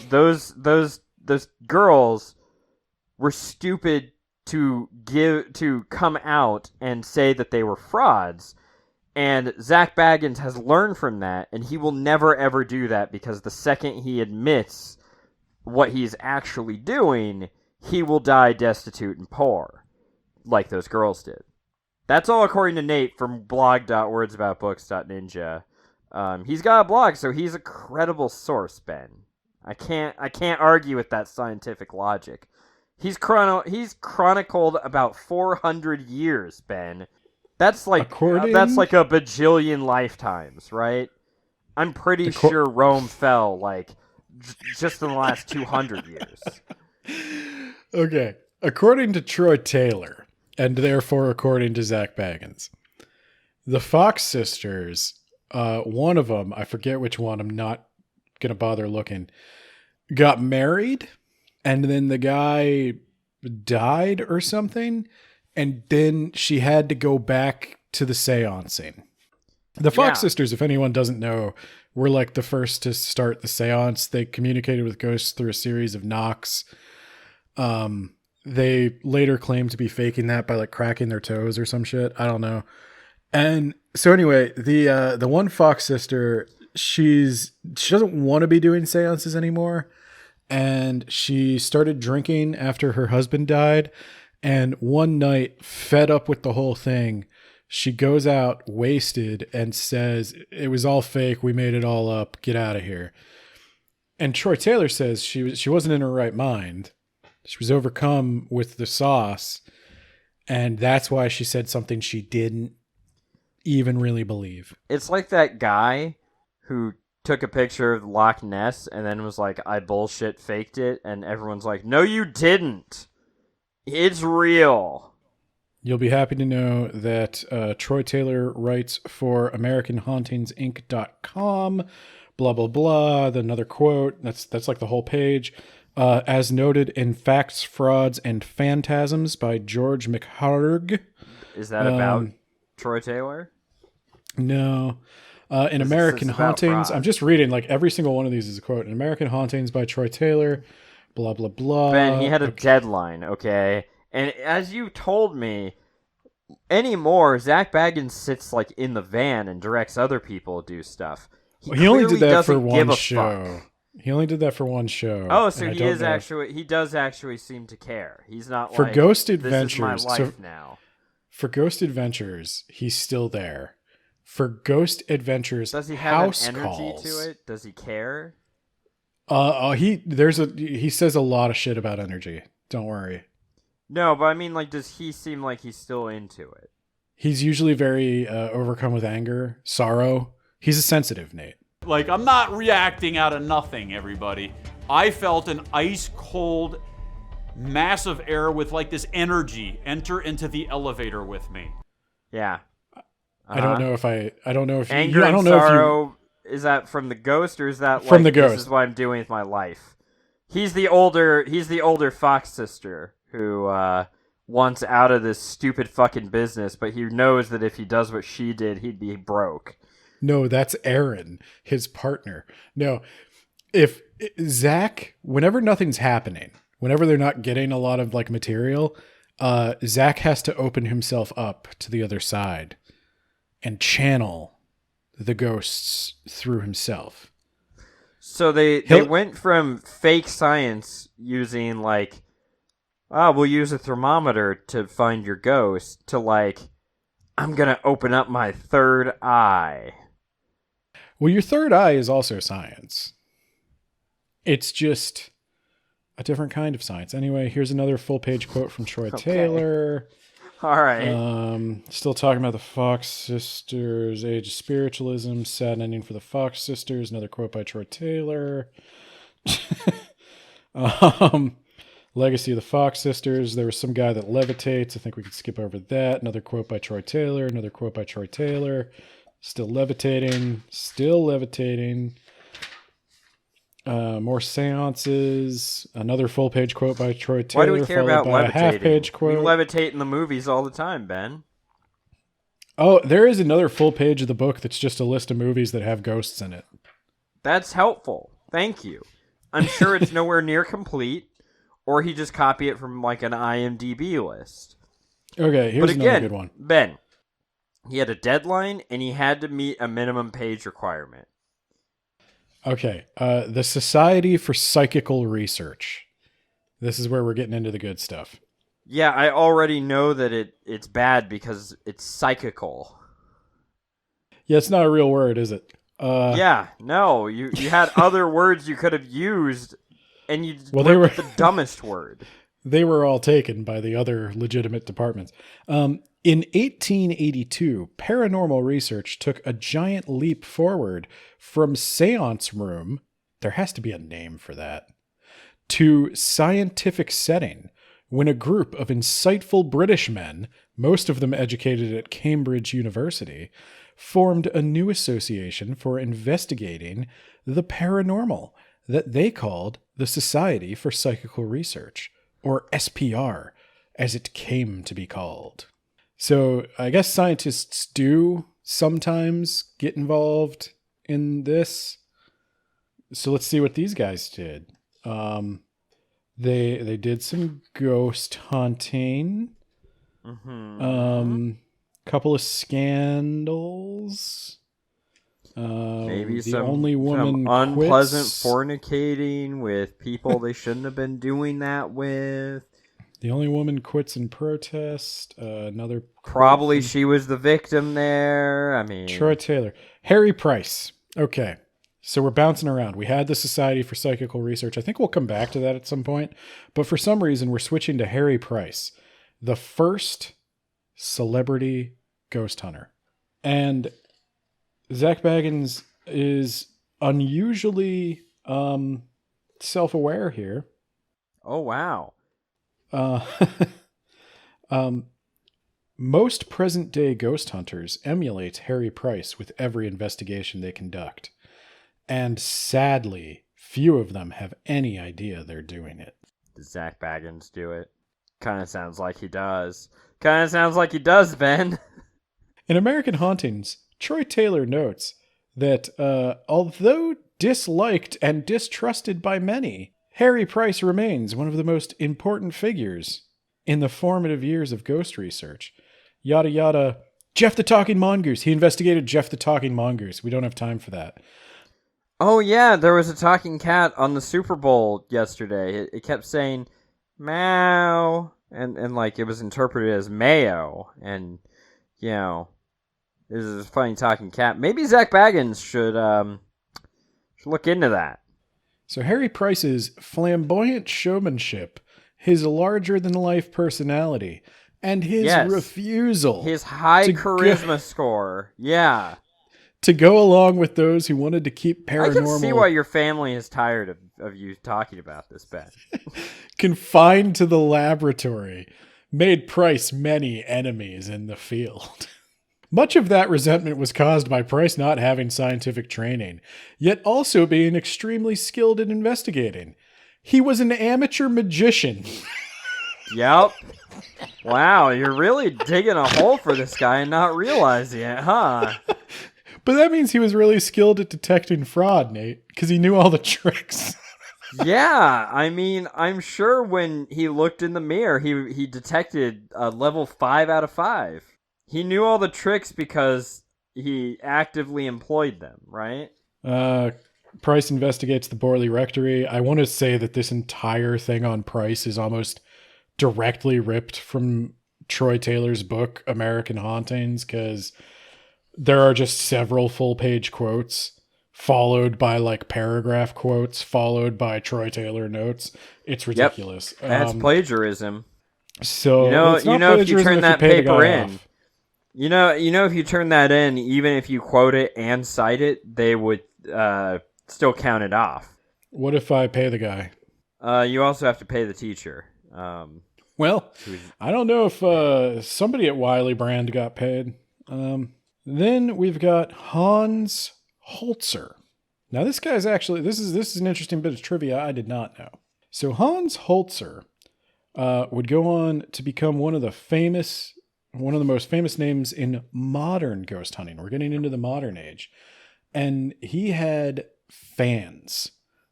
those girls were stupid to come out and say that they were frauds. And Zack Bagans has learned from that, and he will never ever do that, because the second he admits what he's actually doing, he will die destitute and poor, like those girls did. That's all according to Nate from blog.wordsaboutbooks.ninja. He's got a blog, so he's a credible source, Ben. I can't argue with that scientific logic. He's chronicled about 400 years, Ben. That's like a bajillion lifetimes, right? I'm pretty sure Rome fell just in the last 200 years. Okay. According to Troy Taylor, and therefore according to Zack Bagans, the Fox sisters, one of them, I forget which one, I'm not going to bother looking, got married, and then the guy died or something, and then she had to go back to the seancing. The Fox sisters, if anyone doesn't know, were like the first to start the seance. They communicated with ghosts through a series of knocks. They later claimed to be faking that by like cracking their toes or some shit. I don't know. And so anyway, the one Fox sister, she doesn't want to be doing seances anymore. And she started drinking after her husband died. And one night, fed up with the whole thing, she goes out wasted and says, "It was all fake. We made it all up. Get out of here." And Troy Taylor says she wasn't in her right mind. She was overcome with the sauce. And that's why she said something she didn't even really believe. It's like that guy who took a picture of Loch Ness and then was like, "I bullshit faked it." And everyone's like, "No, you didn't. It's real." You'll be happy to know that Troy Taylor writes for AmericanHauntingsInc.com, blah, blah, blah. Then another quote. That's like the whole page. As noted in Facts, Frauds, and Phantasms by George McHarg. Is that about Troy Taylor? No. In American Hauntings, I'm just reading, like every single one of these is a quote. In American Hauntings by Troy Taylor, blah, blah, blah. Ben, he had a deadline, okay? And as you told me, anymore, Zack Bagans sits like in the van and directs other people to do stuff. He only did that for one show. Fuck. He only did that for one show. Oh, so he does actually seem to care. He's not for like, Ghost Adventures. This is my life now. For Ghost Adventures, he's still there. For Ghost Adventures, does he have an energy calls, to it? Does he care? He says a lot of shit about energy. Don't worry. No, but I mean, like, does he seem like he's still into it? He's usually very overcome with anger, sorrow. He's a sensitive, Nate. Like, I'm not reacting out of nothing, everybody. I felt an ice-cold mass of air with, like, this energy enter into the elevator with me. Yeah. I don't know if anger and sorrow, is that from the ghost, or is that from like, the ghost? This is what I'm doing with my life? He's the older Fox sister who wants out of this stupid fucking business, but he knows that if he does what she did, he'd be broke. No, that's Aaron, his partner. No, if Zack, whenever nothing's happening, whenever they're not getting a lot of like material, Zack has to open himself up to the other side and channel the ghosts through himself. So they went from fake science using like, we'll use a thermometer to find your ghost, to like, I'm going to open up my third eye. Well, your third eye is also science. It's just a different kind of science. Anyway, here's another full-page quote from Troy Taylor. All right. Still talking about the Fox sisters, age of spiritualism, sad ending for the Fox sisters. Another quote by Troy Taylor. Legacy of the Fox sisters. There was some guy that levitates. I think we could skip over that. Another quote by Troy Taylor. Another quote by Troy Taylor. Still levitating. Still levitating. More seances. Another full-page quote by Troy Taylor. Why do we care followed about by a levitating? half-page We quote. levitate in the movies all the time, Ben. Oh, there is another full page of the book that's just a list of movies that have ghosts in it. That's helpful. Thank you. I'm sure it's nowhere near complete, or he just copied it from like an IMDb list. Okay, here's another good one. Ben, he had a deadline and he had to meet a minimum page requirement. Okay, the Society for Psychical Research. This is where we're getting into the good stuff. Yeah, I already know that it's bad because it's psychical. Yeah, it's not a real word, is it? Yeah, no, you had other words you could have used, and you went they were with the dumbest word. They were all taken by the other legitimate departments. In 1882, paranormal research took a giant leap forward from seance room, there has to be a name for that, to scientific setting, when a group of insightful British men, most of them educated at Cambridge University, formed a new association for investigating the paranormal that they called the Society for Psychical Research, or SPR, as it came to be called. So I guess scientists do sometimes get involved in this. So let's see what these guys did. They did some ghost hunting. Couple of scandals. Maybe the some, only woman some unpleasant quits. fornicating with people they shouldn't have been doing that with. The only woman quits in protest. Another Probably she was the victim there. I mean, Troy Taylor, Harry Price. Okay, so we're bouncing around. We had the Society for Psychical Research. I think we'll come back to that at some point. But for some reason, we're switching to Harry Price, the first celebrity ghost hunter. And Zack Bagans is unusually self-aware here. oh wow. Most present-day ghost hunters emulate Harry Price with every investigation they conduct. And sadly, few of them have any idea they're doing it. Does Zack Bagans do it? Kind of sounds like he does. Kind of sounds like he does, Ben. In American Hauntings, Troy Taylor notes that although disliked and distrusted by many, Harry Price remains one of the most important figures in the formative years of ghost research. Yada yada. Jeff the Talking Mongoose. He investigated Jeff the Talking Mongoose. We don't have time for that. Oh yeah, there was a talking cat on the Super Bowl yesterday. It kept saying meow, and like it was interpreted as mayo, and you know, this is a funny talking cat. Maybe Zack Bagans should look into that. So Harry Price's flamboyant showmanship, his larger-than-life personality, and his refusal, his high charisma score, yeah, to go along with those who wanted to keep paranormal. I can see why your family is tired of you talking about this, Ben. Confined to the laboratory, made Price many enemies in the field. Much of that resentment was caused by Price not having scientific training, yet also being extremely skilled in investigating. He was an amateur magician. Yep. Wow, you're really digging a hole for this guy and not realizing it, huh? But that means he was really skilled at detecting fraud, Nate, because he knew all the tricks. Yeah, I mean, I'm sure when he looked in the mirror, he detected a level 5 out of 5. He knew all the tricks because he actively employed them, right? Price investigates the Borley Rectory. I want to say that this entire thing on Price is almost directly ripped from Troy Taylor's book, American Hauntings, because there are just several full-page quotes, followed by like paragraph quotes, followed by Troy Taylor notes. It's ridiculous. Yep. That's plagiarism. So you know if you turn that paper in, you know if you turn that in, even if you quote it and cite it, they would still count it off. What if I pay the guy? You also have to pay the teacher. Well, I don't know if somebody at Wiley Brand got paid. Then we've got Hans Holzer. Now this guy's actually, this is an interesting bit of trivia I did not know. So Hans Holzer would go on to become one of the most famous names in modern ghost hunting. We're getting into the modern age. And he had fans.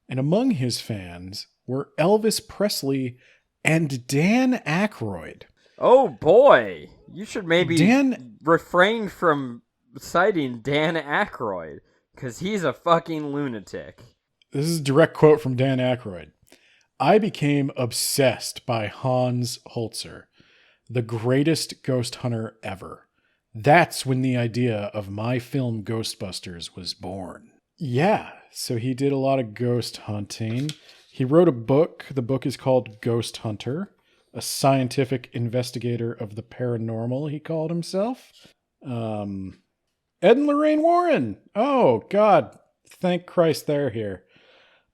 And among his fans were Elvis Presley and Dan Aykroyd. Oh boy, you should maybe refrain from citing Dan Aykroyd, because he's a fucking lunatic. This is a direct quote from Dan Aykroyd. I became obsessed by Hans Holzer, the greatest ghost hunter ever. That's when the idea of my film Ghostbusters was born. Yeah, so he did a lot of ghost hunting. He wrote a book. The book is called Ghost Hunter, a scientific investigator of the paranormal, he called himself. Ed and Lorraine Warren. Oh, God. Thank Christ they're here.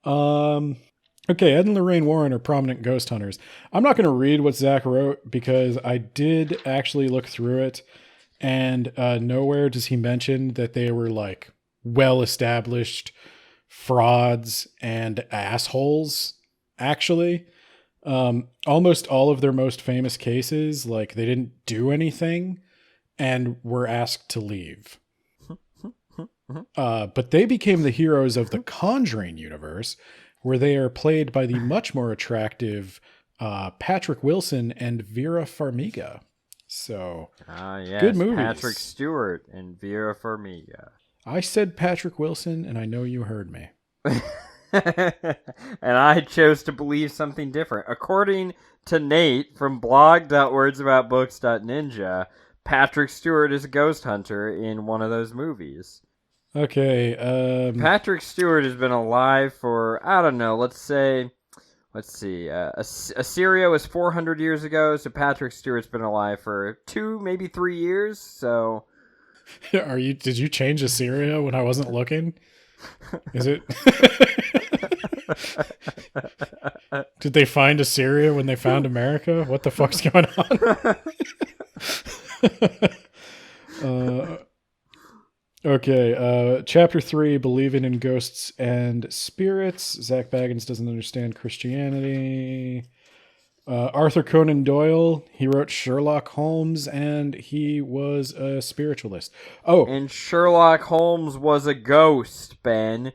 Okay, Ed and Lorraine Warren are prominent ghost hunters. I'm not going to read what Zack wrote because I did actually look through it, and nowhere does he mention that they were like well-established frauds and assholes, actually. Almost all of their most famous cases, like they didn't do anything and were asked to leave. But they became the heroes of the Conjuring universe, where they are played by the much more attractive Patrick Wilson and Vera Farmiga. So, yes, good movies. Patrick Stewart and Vera Farmiga. I said Patrick Wilson, and I know you heard me. And I chose to believe something different. According to Nate from blog.wordsaboutbooks.ninja, Patrick Stewart is a ghost hunter in one of those movies. Okay. Patrick Stewart has been alive for, I don't know, let's see. Assyria was 400 years ago, so Patrick Stewart's been alive for 2, maybe 3 years, so... Did you change Assyria when I wasn't looking? Is it... Did they find Assyria when they found America? What the fuck's going on? Okay, chapter 3, Believing in Ghosts and Spirits. Zach Bagans doesn't understand Christianity. Arthur Conan Doyle, he wrote Sherlock Holmes, and he was a spiritualist. Oh. And Sherlock Holmes was a ghost, Ben.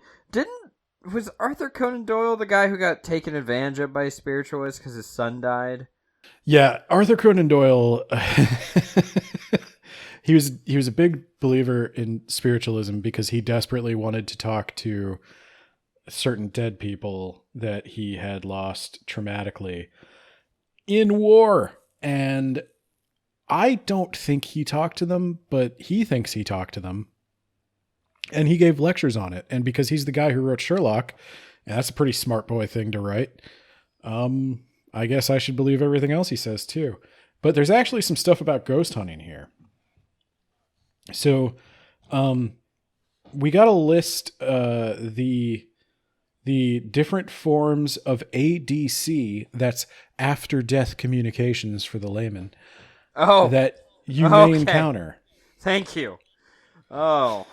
Was Arthur Conan Doyle the guy who got taken advantage of by a spiritualist because his son died? Yeah, Arthur Conan Doyle... He was a big believer in spiritualism because he desperately wanted to talk to certain dead people that he had lost traumatically in war. And I don't think he talked to them, but he thinks he talked to them. And he gave lectures on it. And because he's the guy who wrote Sherlock, and that's a pretty smart boy thing to write, I guess I should believe everything else he says too. But there's actually some stuff about ghost hunting here. So, we got to list the different forms of ADC, that's after death communications for the layman, that you may encounter. Thank you. Oh.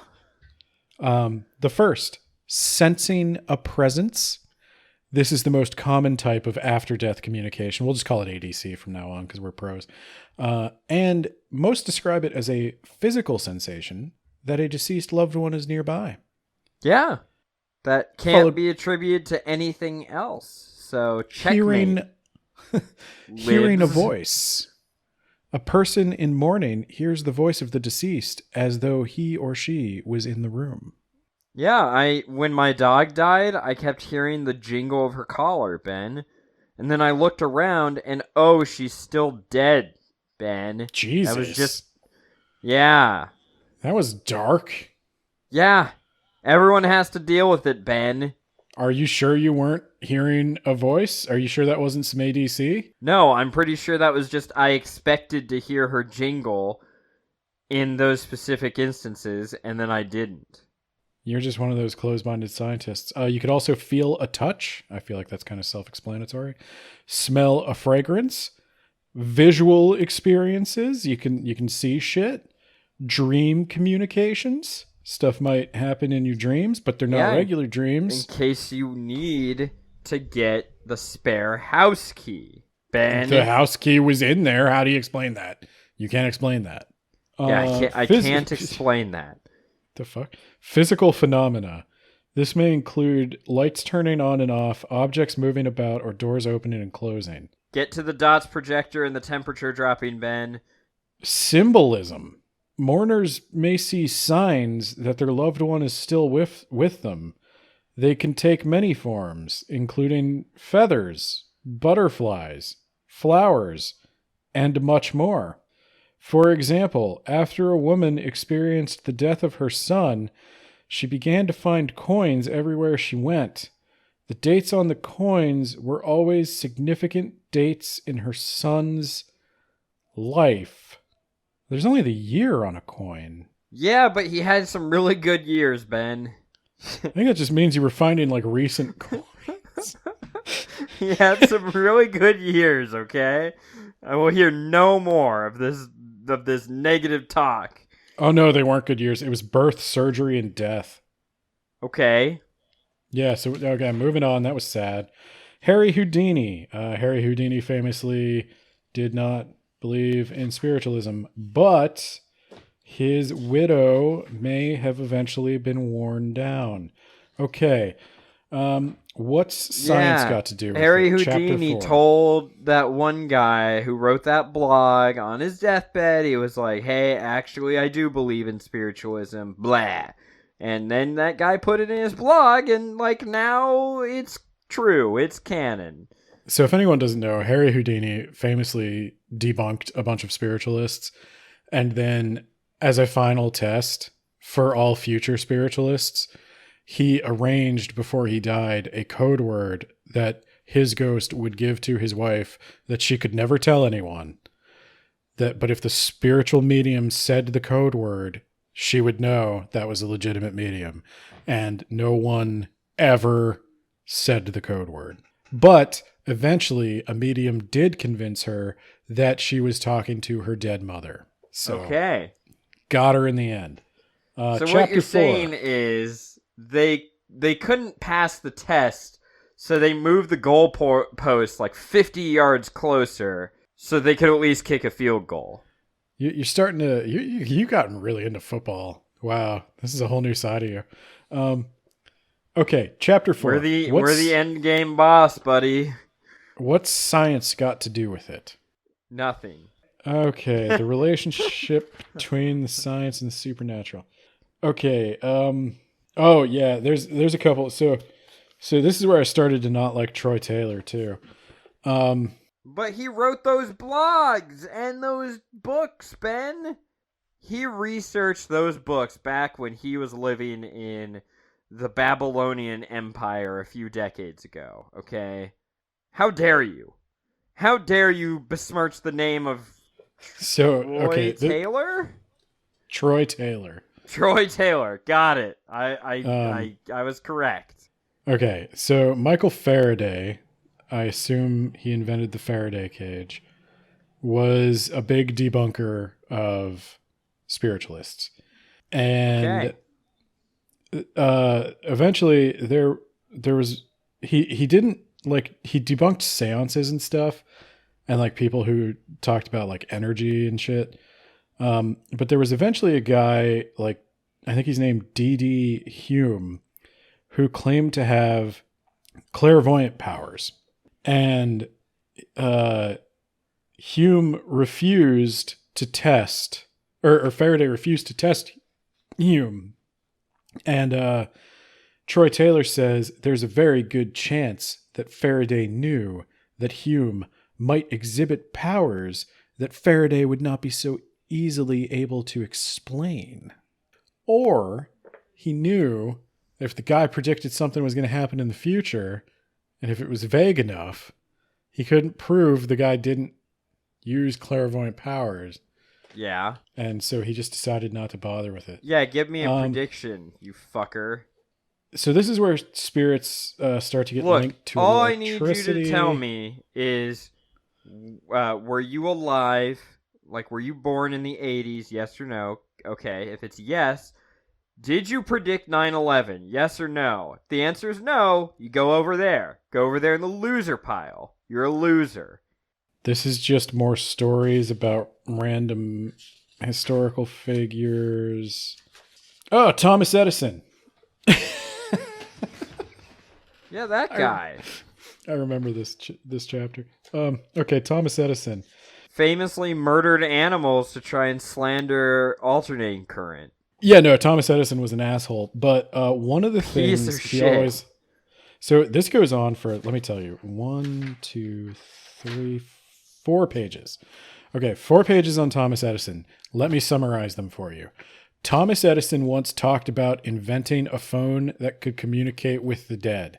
The first, sensing a presence. This is the most common type of after-death communication. We'll just call it ADC from now on because we're pros. And most describe it as a physical sensation that a deceased loved one is nearby. Yeah. That can't be attributed to anything else. So checkmate. Hearing a voice. A person in mourning hears the voice of the deceased as though he or she was in the room. Yeah, when my dog died, I kept hearing the jingle of her collar, Ben. And then I looked around and, oh, she's still dead, Ben. Jesus. That was just... Yeah. That was dark. Yeah. Everyone has to deal with it, Ben. Are you sure you weren't hearing a voice? Are you sure that wasn't some ADC? No, I'm pretty sure that was just I expected to hear her jingle in those specific instances, and then I didn't. You're just one of those closed-minded scientists. You could also feel a touch. I feel like that's kind of self-explanatory. Smell a fragrance. Visual experiences. You can see shit. Dream communications. Stuff might happen in your dreams, but they're not regular in dreams. case you need to get the spare house key. Ben. The house key was in there. How do you explain that? You can't explain that. Yeah, I can't explain that. The fuck? Physical phenomena. This may include lights turning on and off, objects moving about, or doors opening and closing. Get to the dots projector and the temperature dropping, Ben. Symbolism. Mourners may see signs that their loved one is still with them. They can take many forms, including feathers, butterflies, flowers, and much more. For example, after a woman experienced the death of her son, she began to find coins everywhere she went. The dates on the coins were always significant dates in her son's life. There's only the year on a coin. Yeah, but he had some really good years, Ben. I think that just means you were finding like recent coins. He had some really good years, okay? I will hear no more of this negative talk. Oh no, they weren't good years. It was birth, surgery, and death. Okay. Yeah, so okay, moving on. That was sad. Harry Houdini. Harry Houdini famously did not believe in spiritualism, but his widow may have eventually been worn down. Okay. What's science got to do with Harry it? Houdini told that one guy who wrote that blog on his deathbed, he was like, hey, actually, I do believe in spiritualism, blah. And then that guy put it in his blog, and, like, now it's true. It's canon. So if anyone doesn't know, Harry Houdini famously debunked a bunch of spiritualists, and then as a final test for all future spiritualists, he arranged before he died a code word that his ghost would give to his wife that she could never tell anyone. But if the spiritual medium said the code word, she would know that was a legitimate medium. And no one ever said the code word. But eventually a medium did convince her that she was talking to her dead mother. So okay. Got her in the end. So what you're saying is they couldn't pass the test, so they moved the goal post like 50 yards closer so they could at least kick a field goal. You're starting to... You've gotten really into football. Wow. This is a whole new side of you. Okay, chapter 4. We're the end game boss, buddy. What's science got to do with it? Nothing. Okay, the relationship between the science and the supernatural. Okay, oh yeah, there's a couple. So this is where I started to not like Troy Taylor too. But he wrote those blogs and those books, Ben. He researched those books back when he was living in the Babylonian Empire a few decades ago, okay? How dare you? How dare you besmirch the name of Troy Taylor? Troy Taylor. Troy Taylor. Got it. I was correct. Okay, so Michael Faraday, I assume he invented the Faraday cage, was a big debunker of spiritualists. And eventually there was he didn't like he debunked seances and stuff and like people who talked about like energy and shit. But there was eventually a guy, like I think he's named D.D. Hume, who claimed to have clairvoyant powers. And Hume refused to test, or Faraday refused to test Hume. And Troy Taylor says there's a very good chance that Faraday knew that Hume might exhibit powers that Faraday would not be so easily able to explain. Or he knew if the guy predicted something was going to happen in the future, and if it was vague enough, he couldn't prove the guy didn't use clairvoyant powers. Yeah. And so he just decided not to bother with it. Yeah, give me a prediction, you fucker. So this is where spirits start to get linked to all electricity. I need you to tell me is, were you alive? Like, were you born in the 80s, yes or no? Okay, if it's yes, Did you predict 9/11? Yes or no? If the answer is no, you go over there. Go over there in the loser pile. You're a loser. This is just more stories about random historical figures. Oh, Thomas Edison. Yeah, that guy. I remember this chapter. Okay, Thomas Edison. Famously murdered animals to try and slander alternating current. Yeah, no, Thomas Edison was an asshole. But one of the Piece things of he shit. always... So this goes on for, let me tell you, 1, 2, 3, 4 pages. Okay, 4 pages on Thomas Edison. Let me summarize them for you. Thomas Edison once talked about inventing a phone that could communicate with the dead.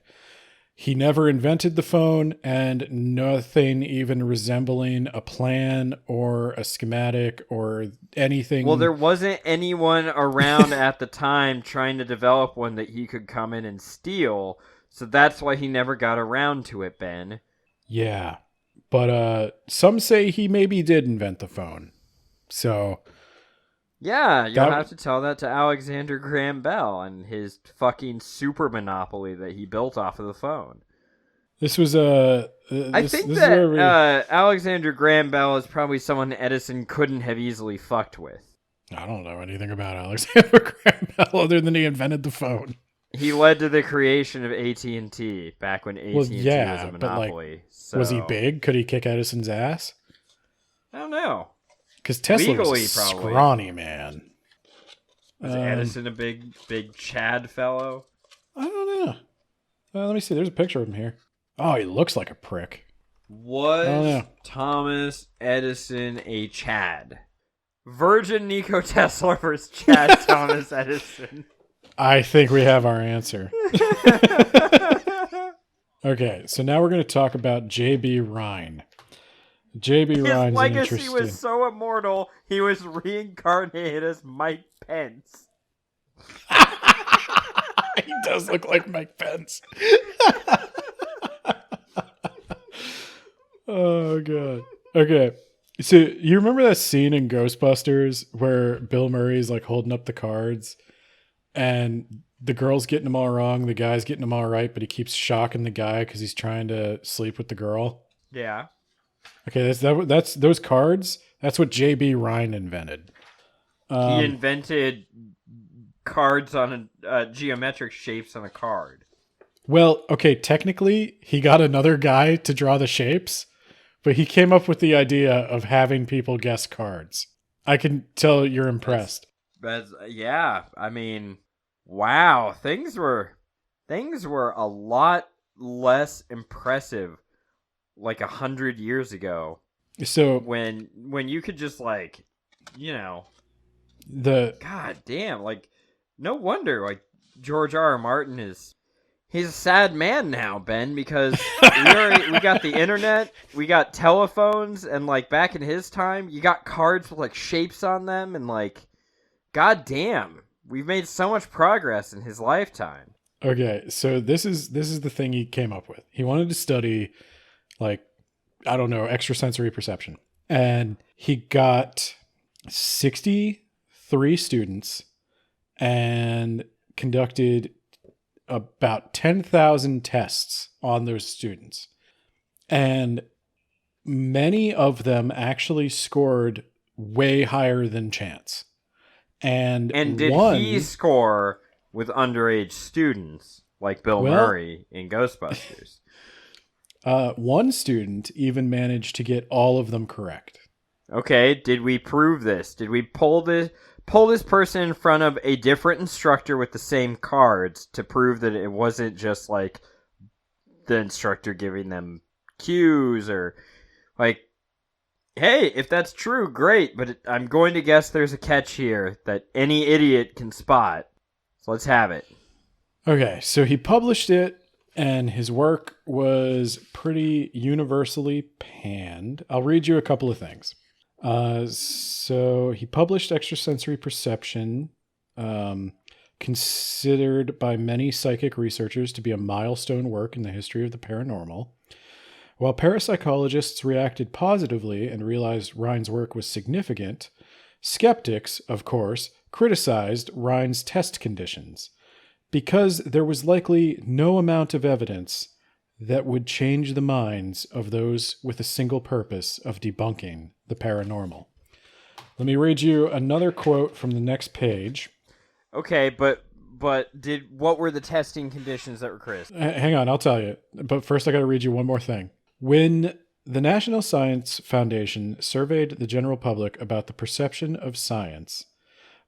He never invented the phone, and nothing even resembling a plan or a schematic or anything. Well, there wasn't anyone around at the time trying to develop one that he could come in and steal, so that's why he never got around to it, Ben. Yeah, but some say he maybe did invent the phone. So... Yeah, you'll have to tell that to Alexander Graham Bell and his fucking super monopoly that he built off of the phone. This was I think that Alexander Graham Bell is probably someone Edison couldn't have easily fucked with. I don't know anything about Alexander Graham Bell other than he invented the phone. He led to the creation of AT&T back when AT&T was a monopoly. Was he big? Could he kick Edison's ass? I don't know. Because Tesla Legally, was a probably. scrawny man. Was Edison a big Chad fellow? I don't know. Let me see. There's a picture of him here. Oh, he looks like a prick. Was Thomas Edison a Chad? Virgin Nikola Tesla versus Chad Thomas Edison. I think we have our answer. Okay, so now we're going to talk about J.B. Rhine. J.B. Rhine's His legacy interesting. was so immortal, he was reincarnated as Mike Pence. He does look like Mike Pence. Oh, God. Okay. So you remember that scene in Ghostbusters where Bill Murray's like holding up the cards and the girl's getting them all wrong, the guy's getting them all right, but he keeps shocking the guy because he's trying to sleep with the girl? Yeah. Okay, that's those cards. That's what J.B. Rhine invented. He invented cards on geometric shapes on a card. Well, okay, technically, he got another guy to draw the shapes, but he came up with the idea of having people guess cards. I can tell you're impressed. Yeah, I mean, wow, things were a lot less impressive like 100 years ago. So when you could just like, you know, God damn, like no wonder like George R.R. Martin he's a sad man now, Ben, because we got the internet, we got telephones, and like back in his time, you got cards with like shapes on them, and like, god damn, we've made so much progress in his lifetime. Okay, so this is the thing he came up with. He wanted to study like, I don't know, extrasensory perception. And he got 63 students and conducted about 10,000 tests on those students. And many of them actually scored way higher than chance. And did he score with underage students like Bill Murray in Ghostbusters? One student even managed to get all of them correct. Okay, did we prove this? Did we pull this person in front of a different instructor with the same cards to prove that it wasn't just like the instructor giving them cues or like, hey, if that's true, great, but I'm going to guess there's a catch here that any idiot can spot. So let's have it. Okay, so he published it. And his work was pretty universally panned. I'll read you a couple of things. So he published Extrasensory Perception, considered by many psychic researchers to be a milestone work in the history of the paranormal. While parapsychologists reacted positively and realized Rhine's work was significant, skeptics, of course, criticized Ryan's test conditions because there was likely no amount of evidence that would change the minds of those with a single purpose of debunking the paranormal. Let me read you another quote from the next page. Okay, but what were the testing conditions that were criticized? Hang on, I'll tell you. But first I got to read you one more thing. When the National Science Foundation surveyed the general public about the perception of science,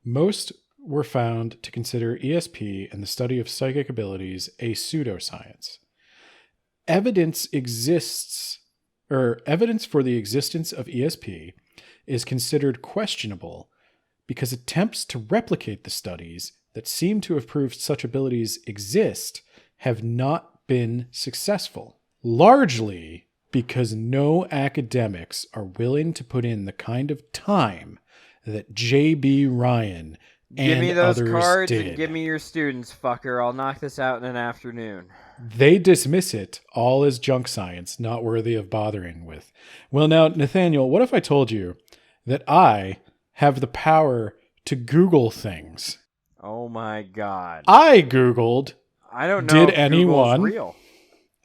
most were found to consider ESP and the study of psychic abilities a pseudoscience. Evidence for the existence of ESP is considered questionable because attempts to replicate the studies that seem to have proved such abilities exist have not been successful, largely because no academics are willing to put in the kind of time that J.B. Ryan Give me and those others cards did. and give me your students, fucker. I'll knock this out in an afternoon. They dismiss it all as junk science, not worthy of bothering with. Well, now, Nathaniel, what if I told you that I have the power to Google things? Oh my god. I Googled, I don't know if Google's real.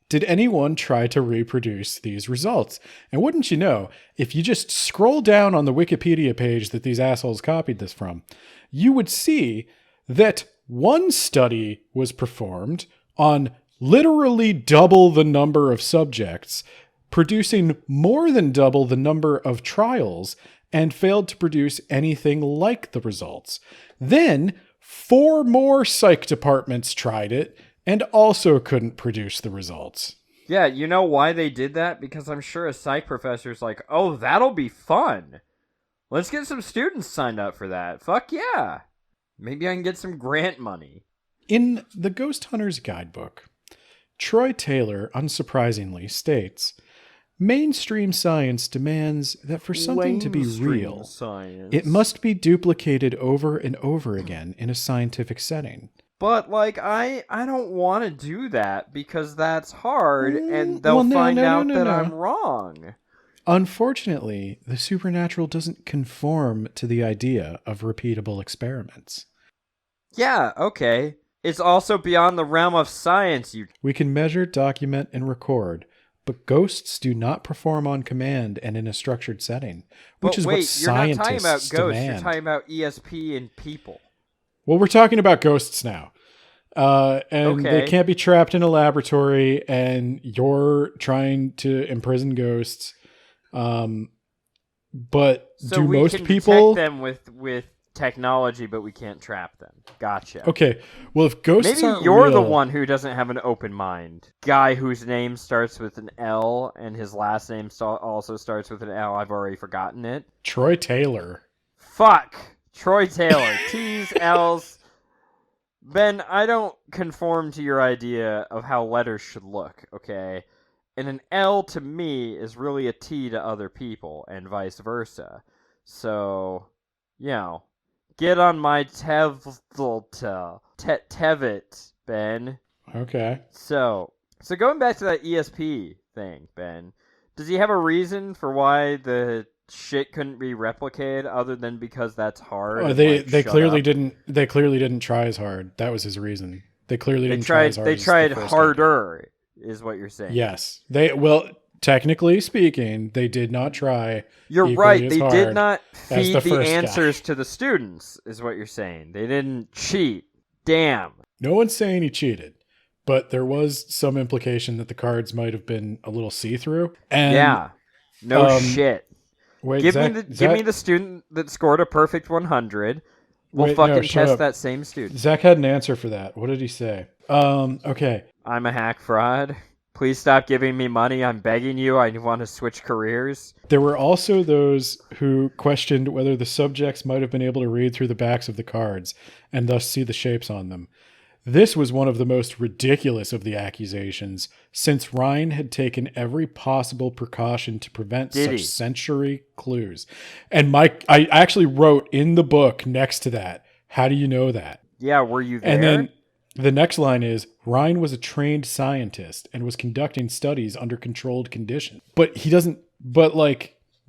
did anyone try to reproduce these results? And wouldn't you know, if you just scroll down on the Wikipedia page that these assholes copied this from, you would see that one study was performed on literally double the number of subjects, producing more than double the number of trials, and failed to produce anything like the results. Then 4 more psych departments tried it and also couldn't produce the results. Yeah, you know why they did that? Because I'm sure a psych professor's like, oh, that'll be fun. Let's get some students signed up for that. Fuck yeah. Maybe I can get some grant money. In the Ghost Hunter's Guidebook, Troy Taylor, unsurprisingly, states, mainstream science demands that for something to be real, it must be duplicated over and over again in a scientific setting. But, like, I don't want to do that because that's hard and they'll find out that I'm wrong. Unfortunately, the supernatural doesn't conform to the idea of repeatable experiments. Yeah, okay. It's also beyond the realm of science, We can measure, document, and record, but ghosts do not perform on command and in a structured setting, which is what scientists you're not talking about ghosts, demand. you're talking about ESP and people. Well, we're talking about ghosts now. And they can't be trapped in a laboratory, and you're trying to imprison ghosts. But so do we most can people detect them with technology, but we can't trap them? Gotcha. Okay, well, if ghosts Maybe aren't you're the real- one who doesn't have an open mind. Guy whose name starts with an L and his last name also starts with an L. I've already forgotten it. Troy Taylor. Fuck. Troy Taylor. T's, L's. Ben, I don't conform to your idea of how letters should look, okay? And an L to me is really a T to other people, and vice versa. So, you know, get on my tevit, Ben. Okay. So going back to that ESP thing, Ben, does he have a reason for why the shit couldn't be replicated other than because that's hard? Oh, they clearly didn't try as hard. That was his reason. They clearly didn't try as hard. They tried harder, is what you're saying. Yes. Technically speaking, they did not try. You're right. They did not feed the first answers to the students, is what you're saying. They didn't cheat. Damn. No one's saying he cheated, but there was some implication that the cards might have been a little see-through. And yeah. No shit. Wait, give me the student that scored a perfect 100. We'll test that same student. Zack had an answer for that. What did he say? Okay. I'm a hack fraud. Please stop giving me money. I'm begging you. I want to switch careers. There were also those who questioned whether the subjects might have been able to read through the backs of the cards and thus see the shapes on them. This was one of the most ridiculous of the accusations, since Ryan had taken every possible precaution to prevent such sensory clues. And Mike, I actually wrote in the book next to that, how do you know that? Yeah, were you there? And then the next line is, Ryan was a trained scientist and was conducting studies under controlled conditions. But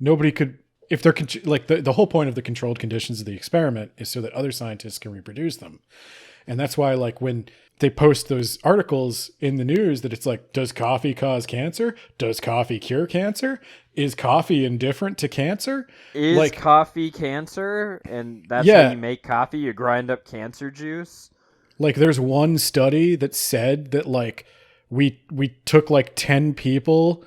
nobody could if they're like the whole point of the controlled conditions of the experiment is so that other scientists can reproduce them. And that's why, like, when they post those articles in the news that it's like, does coffee cause cancer? Does coffee cure cancer? Is coffee indifferent to cancer? Is like, coffee cancer? And that's Yeah. how you make coffee? You grind up cancer juice? Like, there's one study that said that, like, we took like 10 people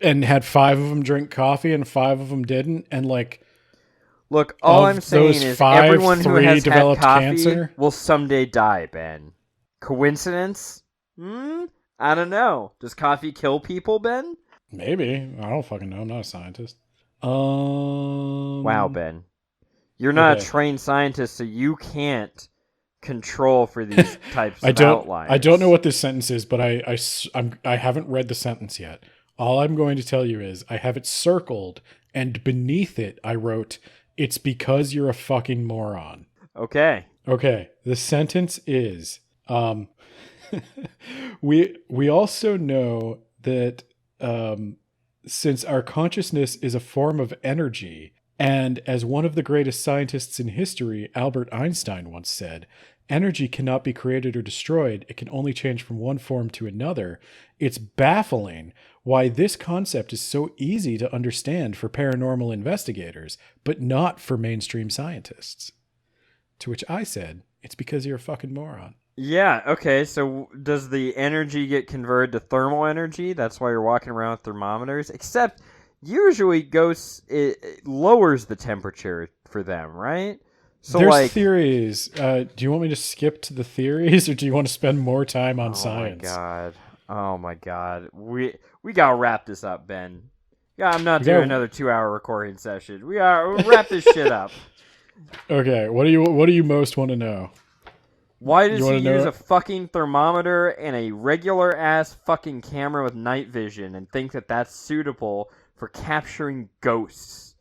and had 5 of them drink coffee and 5 of them didn't, and like, Look, all of I'm saying those is 5, everyone who 3 has had developed coffee cancer. will someday die, Ben. Coincidence? I don't know. Does coffee kill people, Ben? Maybe. I don't fucking know. I'm not a scientist. Wow, Ben. You're not okay. a trained scientist, so you can't control for these types of outliers. I don't know what this sentence is, but I haven't read the sentence yet. All I'm going to tell you is I have it circled, and beneath it I wrote, "It's because you're a fucking moron." Okay. Okay. The sentence is, we also know that since our consciousness is a form of energy, and as one of the greatest scientists in history, Albert Einstein, once said, energy cannot be created or destroyed. It can only change from one form to another. It's baffling why this concept is so easy to understand for paranormal investigators, but not for mainstream scientists. To which I said, it's because you're a fucking moron. Yeah, okay, so does the energy get converted to thermal energy? That's why you're walking around with thermometers? Except, usually ghosts, it lowers the temperature for them, right? So there's theories. Do you want me to skip to the theories, or do you want to spend more time on science? Oh my god. We gotta wrap this up, Ben. Yeah, I'm not doing another 2-hour recording session. We'll wrap this shit up. Okay, what do you most want to know? Why does he use a fucking thermometer and a regular ass fucking camera with night vision and think that that's suitable for capturing ghosts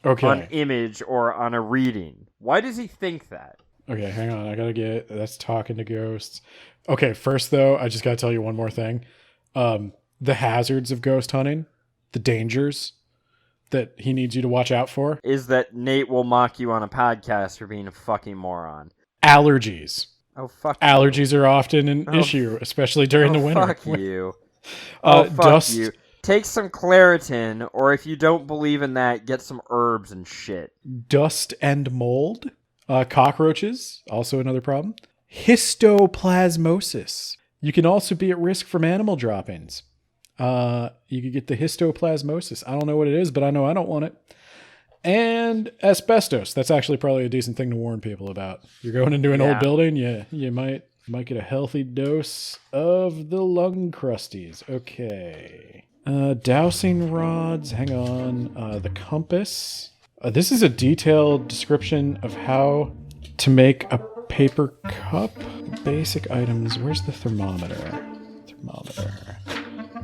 on image or on a reading? Why does he think that? Okay, hang on. That's talking to ghosts. Okay, first though, I just gotta tell you one more thing. The hazards of ghost hunting, the dangers that he needs you to watch out for, is that Nate will mock you on a podcast for being a fucking moron. Allergies. Oh, fuck Allergies are often an issue, especially during the winter. Fuck you. Fuck you. Take some Claritin, or if you don't believe in that, get some herbs and shit. Dust and mold. Cockroaches, also another problem. Histoplasmosis. You can also be at risk from animal droppings. You could get the histoplasmosis. I don't know what it is, but I know I don't want it. And asbestos. That's actually probably a decent thing to warn people about. You're going into an old building, you might get a healthy dose of the lung crusties. Okay. Dowsing rods. Hang on. The compass. This is a detailed description of how to make a paper cup. Basic items. Where's the thermometer?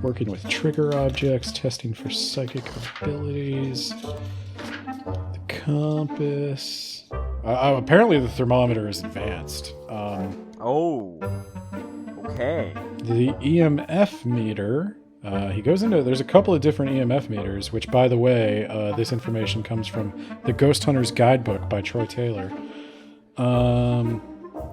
Working with trigger objects. Testing for psychic abilities. The compass. Apparently the thermometer is advanced. Okay. The EMF meter. He goes into, there's a couple of different EMF meters, which, by the way, this information comes from the Ghost Hunter's Guidebook by Troy Taylor,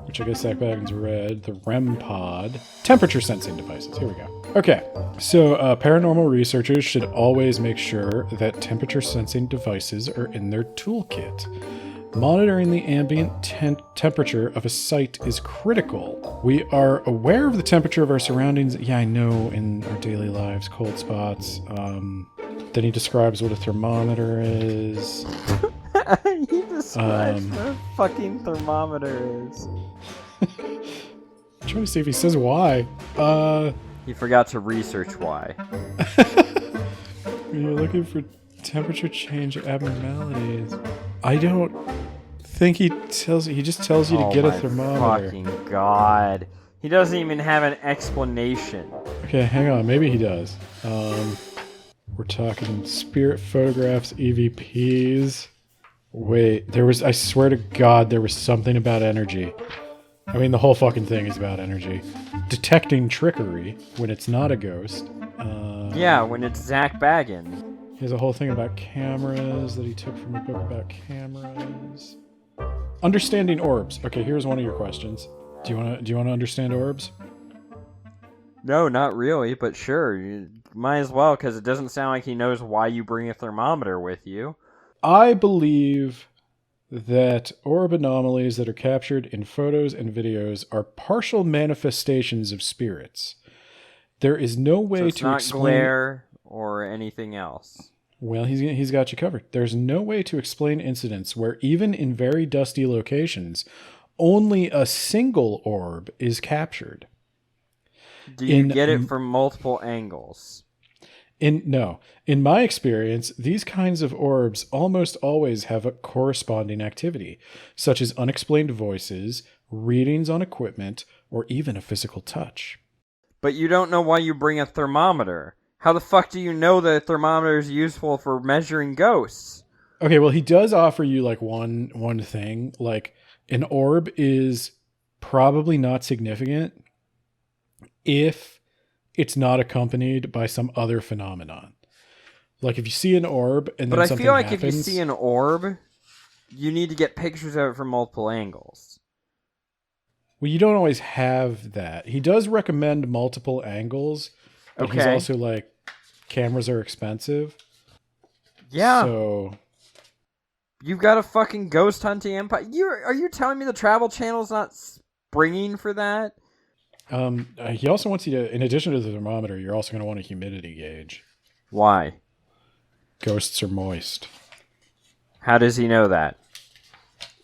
which I guess Zack Bagans read. The REM pod. Temperature sensing devices. Here we go. Okay, so paranormal researchers should always make sure that temperature sensing devices are in their toolkit. Monitoring the ambient temperature of a site is critical. We are aware of the temperature of our surroundings. Yeah, I know, in our daily lives, cold spots. Then he describes what a thermometer is. He describes what a fucking thermometer is. I'm trying to see if he says why. He forgot to research why. You're looking for temperature change abnormalities. I don't think he tells you. He just tells you to get a thermometer. Fucking god. He doesn't even have an explanation. Okay, hang on. Maybe he does. We're talking spirit photographs, EVPs. Wait, I swear to God, there was something about energy. I mean, the whole fucking thing is about energy. Detecting trickery when it's not a ghost. Yeah, when it's Zack Bagans. He has a whole thing about cameras that he took from a book about cameras. Understanding orbs. Okay, here's one of your questions. Do you want to understand orbs? No, not really, but sure. You might as well, because it doesn't sound like he knows why you bring a thermometer with you. I believe that orb anomalies that are captured in photos and videos are partial manifestations of spirits. There is no way So it's to not explain... glare or anything else. Well, he's got you covered. There's no way to explain incidents where even in very dusty locations, only a single orb is captured. Do you get it from multiple angles? No. In my experience, these kinds of orbs almost always have a corresponding activity, such as unexplained voices, readings on equipment, or even a physical touch. But you don't know why you bring a thermometer. How the fuck do you know that a thermometer is useful for measuring ghosts? Okay, well, he does offer you like one thing. Like, an orb is probably not significant if it's not accompanied by some other phenomenon. Like, if you see an orb and then something happens... But I feel like if you see an orb, you need to get pictures of it from multiple angles. Well, you don't always have that. He does recommend multiple angles, but he's also like, cameras are expensive. Yeah. So... You've got a fucking ghost hunting empire. Are you telling me the Travel Channel's not springing for that? He also wants you to, in addition to the thermometer, you're also going to want a humidity gauge. Why? Ghosts are moist. How does he know that?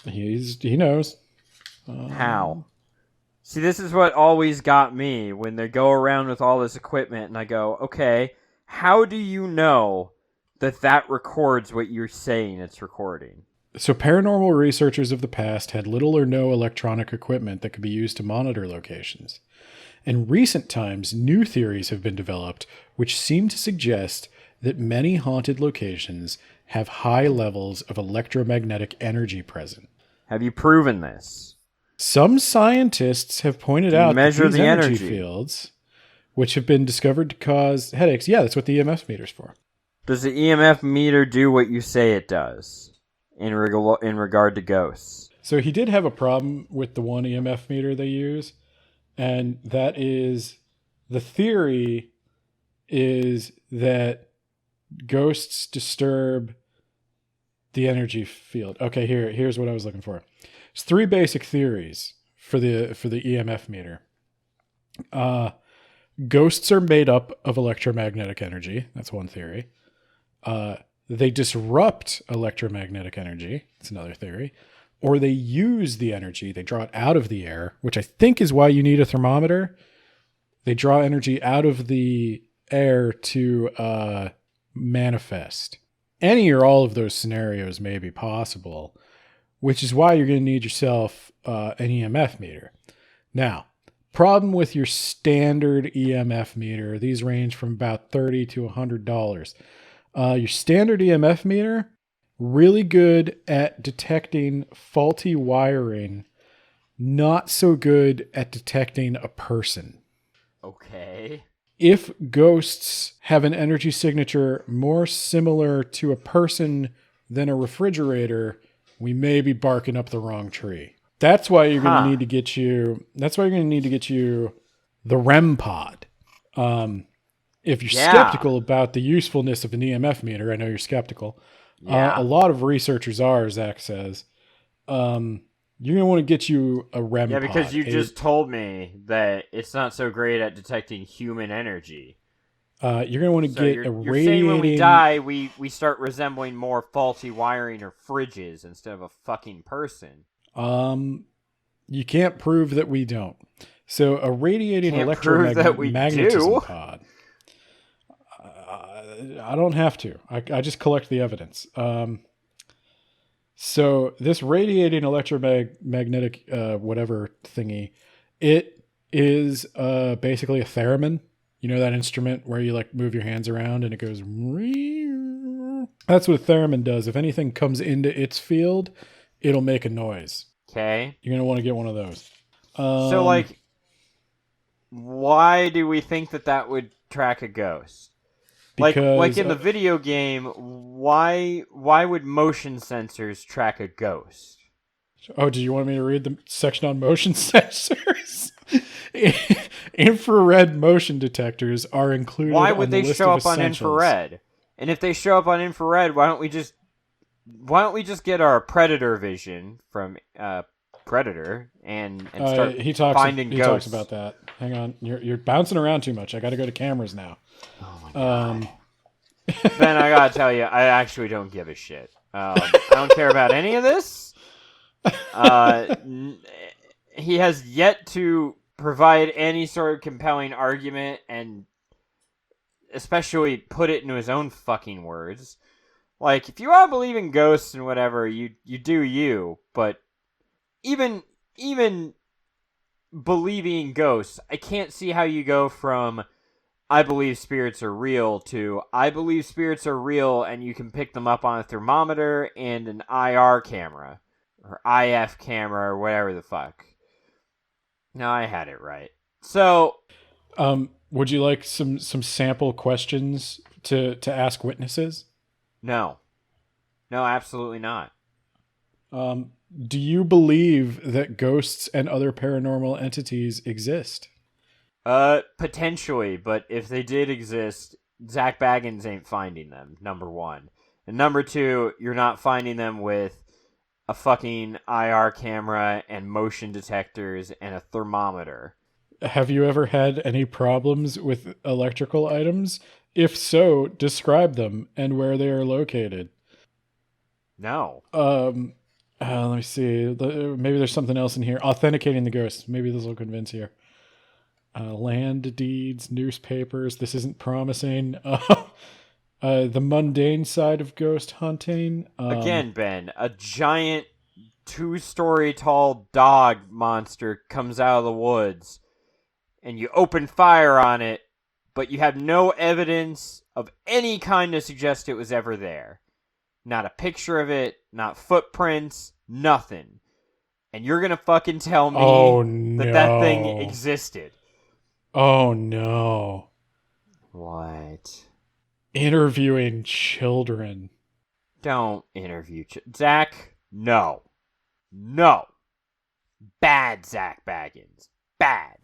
He knows. How? See, this is what always got me when they go around with all this equipment and I go, okay, how do you know that records what you're saying it's recording? So paranormal researchers of the past had little or no electronic equipment that could be used to monitor locations. In recent times, new theories have been developed which seem to suggest that many haunted locations have high levels of electromagnetic energy present. Have you proven this? Some scientists have pointed out that measure these the energy energy fields, which have been discovered to cause headaches. Yeah, that's what the EMF meter's for. Does the EMF meter do what you say it does in regard to ghosts? So he did have a problem with the one EMF meter they use, and that is, the theory is that ghosts disturb the energy field. Okay, here's what I was looking for. There's three basic theories for the EMF meter. Ghosts are made up of electromagnetic energy. That's one theory. They disrupt electromagnetic energy. That's another theory. Or they use the energy. They draw it out of the air, which I think is why you need a thermometer. They draw energy out of the air to manifest. Any or all of those scenarios may be possible, which is why you're going to need yourself an EMF meter. Now, problem with your standard EMF meter, these range from about $30 to $100. Your standard EMF meter, really good at detecting faulty wiring, not so good at detecting a person. Okay. If ghosts have an energy signature more similar to a person than a refrigerator, we may be barking up the wrong tree. That's why you're going to need to get you. That's why you're going to need to get you the REM pod. If you're skeptical about the usefulness of an EMF meter, I know you're skeptical. Yeah. A lot of researchers are, Zack says. You're going to want to get you a REM pod. Yeah, because you just told me that it's not so great at detecting human energy. You're going to want to get a radiating... You're saying when we die, we start resembling more faulty wiring or fridges instead of a fucking person. You can't prove that we don't. So a radiating electromagnetism pod. I don't have to. I just collect the evidence. So this radiating electromagnetic whatever thingy, it is basically a theremin. You know that instrument where you like move your hands around and it goes... That's what a theremin does. If anything comes into its field, it'll make a noise. Okay. You're going to want to get one of those. So, like, why do we think that would track a ghost? Like Because in the video game, why would motion sensors track a ghost? oh, do you want me to read the section on motion sensors? Infrared motion detectors are included. Why would on the they list show of up on essentials. infrared? And if they show up on infrared, why don't we just get our predator vision from Predator and start He talks ghosts? about that. Hang on, you're bouncing around too much. I got to go to cameras now. Oh my god. Ben, I gotta tell you, I actually don't give a shit. I don't care about any of this. He has yet to provide any sort of compelling argument, and especially put it into his own fucking words. Like, if you want to believe in ghosts and whatever, you do you. But even believing in ghosts, I can't see how you go from I believe spirits are real to I believe spirits are real and you can pick them up on a thermometer and an IR camera or IF camera or whatever the fuck. No, I had it right. So, would you like some sample questions to ask witnesses? no, absolutely not. Do you believe that ghosts and other paranormal entities exist? Potentially, but if they did exist, Zack Bagans ain't finding them, number one. And number two, you're not finding them with a fucking IR camera and motion detectors and a thermometer. Have you ever had any problems with electrical items? If so, describe them and where they are located. No. Let me see. Maybe there's something else in here. Authenticating the ghosts. Maybe this will convince you. Land deeds, newspapers. This isn't promising. The mundane side of ghost hunting. Again, Ben, a giant 2-story tall dog monster comes out of the woods, and you open fire on it, but you have no evidence of any kind to suggest it was ever there. Not a picture of it, not footprints, nothing. And you're gonna fucking tell me that thing existed. Oh no. What? Interviewing children. Don't interview Zack, no. No. Bad Zack Bagans. Bad.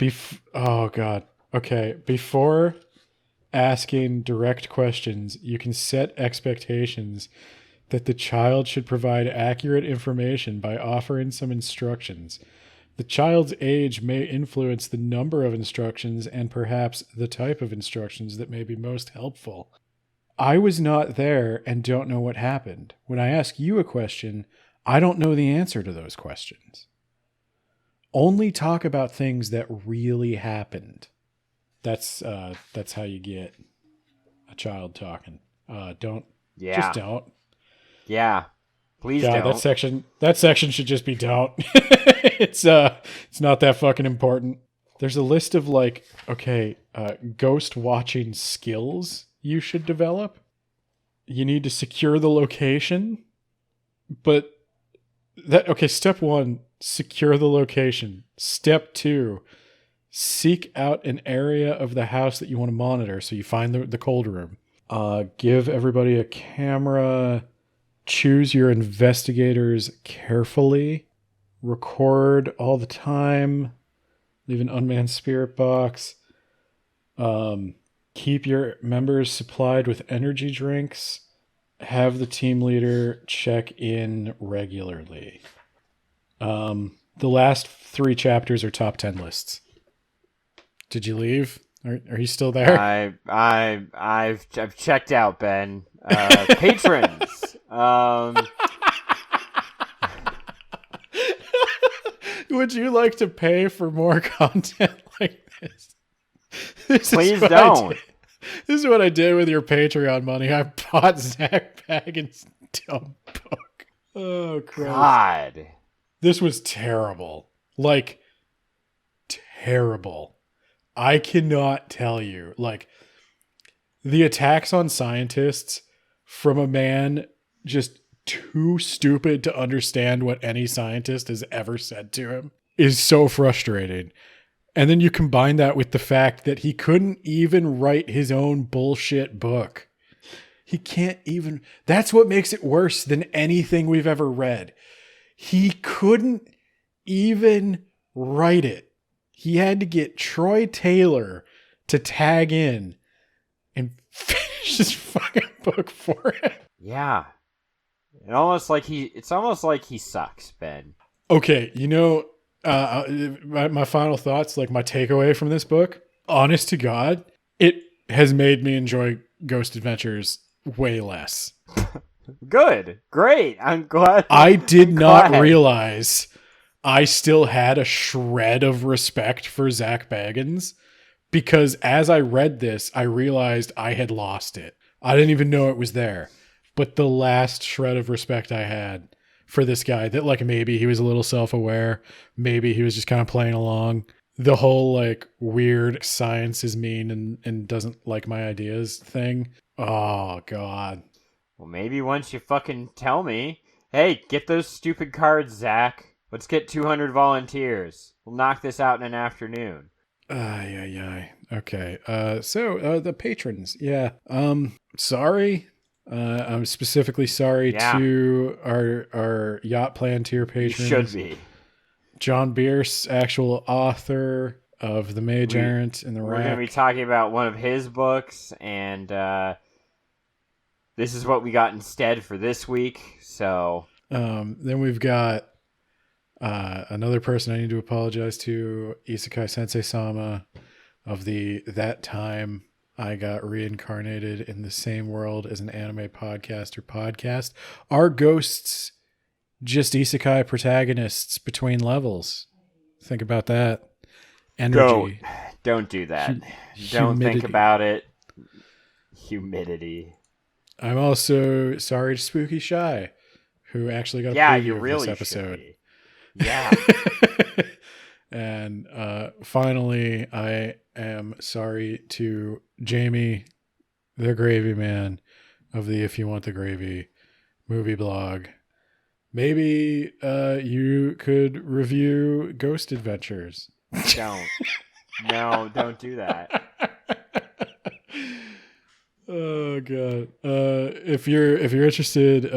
Oh god. Okay, before asking direct questions, you can set expectations that the child should provide accurate information by offering some instructions. The child's age may influence the number of instructions and perhaps the type of instructions that may be most helpful. I was not there and don't know what happened. When I ask you a question, I don't know the answer to those questions. Only talk about things that really happened. That's how you get a child talking. Just don't. Yeah. Please don't. That section should just be don't. It's not that fucking important. There's a list of ghost watching skills you should develop. You need to secure the location, but step 1, secure the location. Step 2, seek out an area of the house that you want to monitor. So you find the cold room. Give everybody a camera. Choose your investigators carefully. Record all the time. Leave an unmanned spirit box. Keep your members supplied with energy drinks. Have the team leader check in regularly. The last 3 chapters are top 10 lists. Did you leave? Are you still there? I've checked out, Ben. Patrons. Would you like to pay for more content like this? Please don't. This is what I did with your Patreon money. I bought Zack Bagans' dumb book. Oh, Christ. God. This was terrible. Like, terrible. I cannot tell you. Like, the attacks on scientists from a man just too stupid to understand what any scientist has ever said to him is so frustrating. And then you combine that with the fact that he couldn't even write his own bullshit book. He can't even. That's what makes it worse than anything we've ever read. He couldn't even write it. He had to get Troy Taylor to tag in and finish his fucking book for him. Yeah. It's almost like he sucks, Ben. Okay, my final thoughts, like my takeaway from this book, honest to God, it has made me enjoy Ghost Adventures way less. Good. Great. I'm glad. I did not realize I still had a shred of respect for Zack Bagans, because as I read this, I realized I had lost it. I didn't even know it was there. But the last shred of respect I had for this guy, that like maybe he was a little self-aware, maybe he was just kind of playing along. The whole like weird science is mean and doesn't like my ideas thing. Oh, God. Well, maybe once you fucking tell me, hey, get those stupid cards, Zach. Let's get 200 volunteers. We'll knock this out in an afternoon. Okay. So the patrons. Yeah. Sorry. I'm specifically sorry to our Yacht Plan tier patrons. You should be. John Bierce, actual author of The Mage Errant and the Rack. We're going to be talking about one of his books, and this is what we got instead for this week. So then we've got another person I need to apologize to, Isekai Sensei Sama of That Time I Got Reincarnated in the Same World as an Anime podcast. Are ghosts just isekai protagonists between levels? Think about that. Energy. Don't do that. Don't think about it. Humidity. I'm also sorry to Spooky Shy, who actually got a preview of this episode. Yeah. And finally, I am sorry to Jamie, the Gravy Man of the If You Want the Gravy movie blog. Maybe you could review Ghost Adventures. Don't. No, don't do that. Oh, God. If you're interested,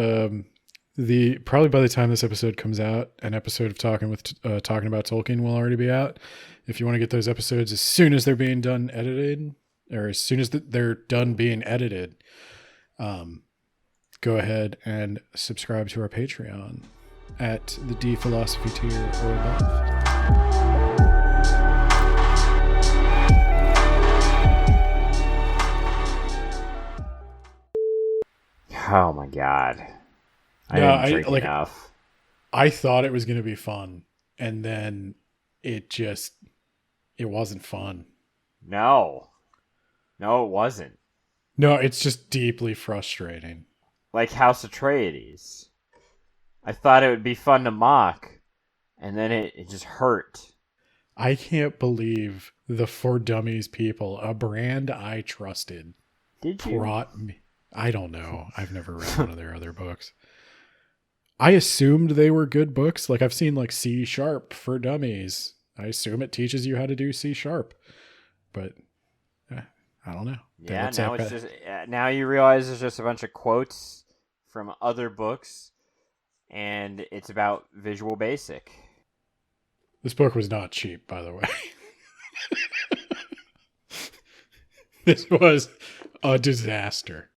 probably by the time this episode comes out, an episode of talking about Tolkien will already be out. If you want to get those episodes as soon as they're being done edited, or as soon as they're done being edited, go ahead and subscribe to our Patreon at the D Philosophy tier or above. Oh my God. I didn't drink enough. I thought it was going to be fun, and then it wasn't fun. No, it wasn't. No, it's just deeply frustrating. Like House Atreides. I thought it would be fun to mock, and then it just hurt. I can't believe the For Dummies people, a brand I trusted, brought me. I don't know. I've never read one of their other books. I assumed they were good books. Like I've seen like C# for Dummies. I assume it teaches you how to do C#, but I don't know. Yeah, now you realize it's just a bunch of quotes from other books, and it's about Visual Basic. This book was not cheap, by the way. This was a disaster.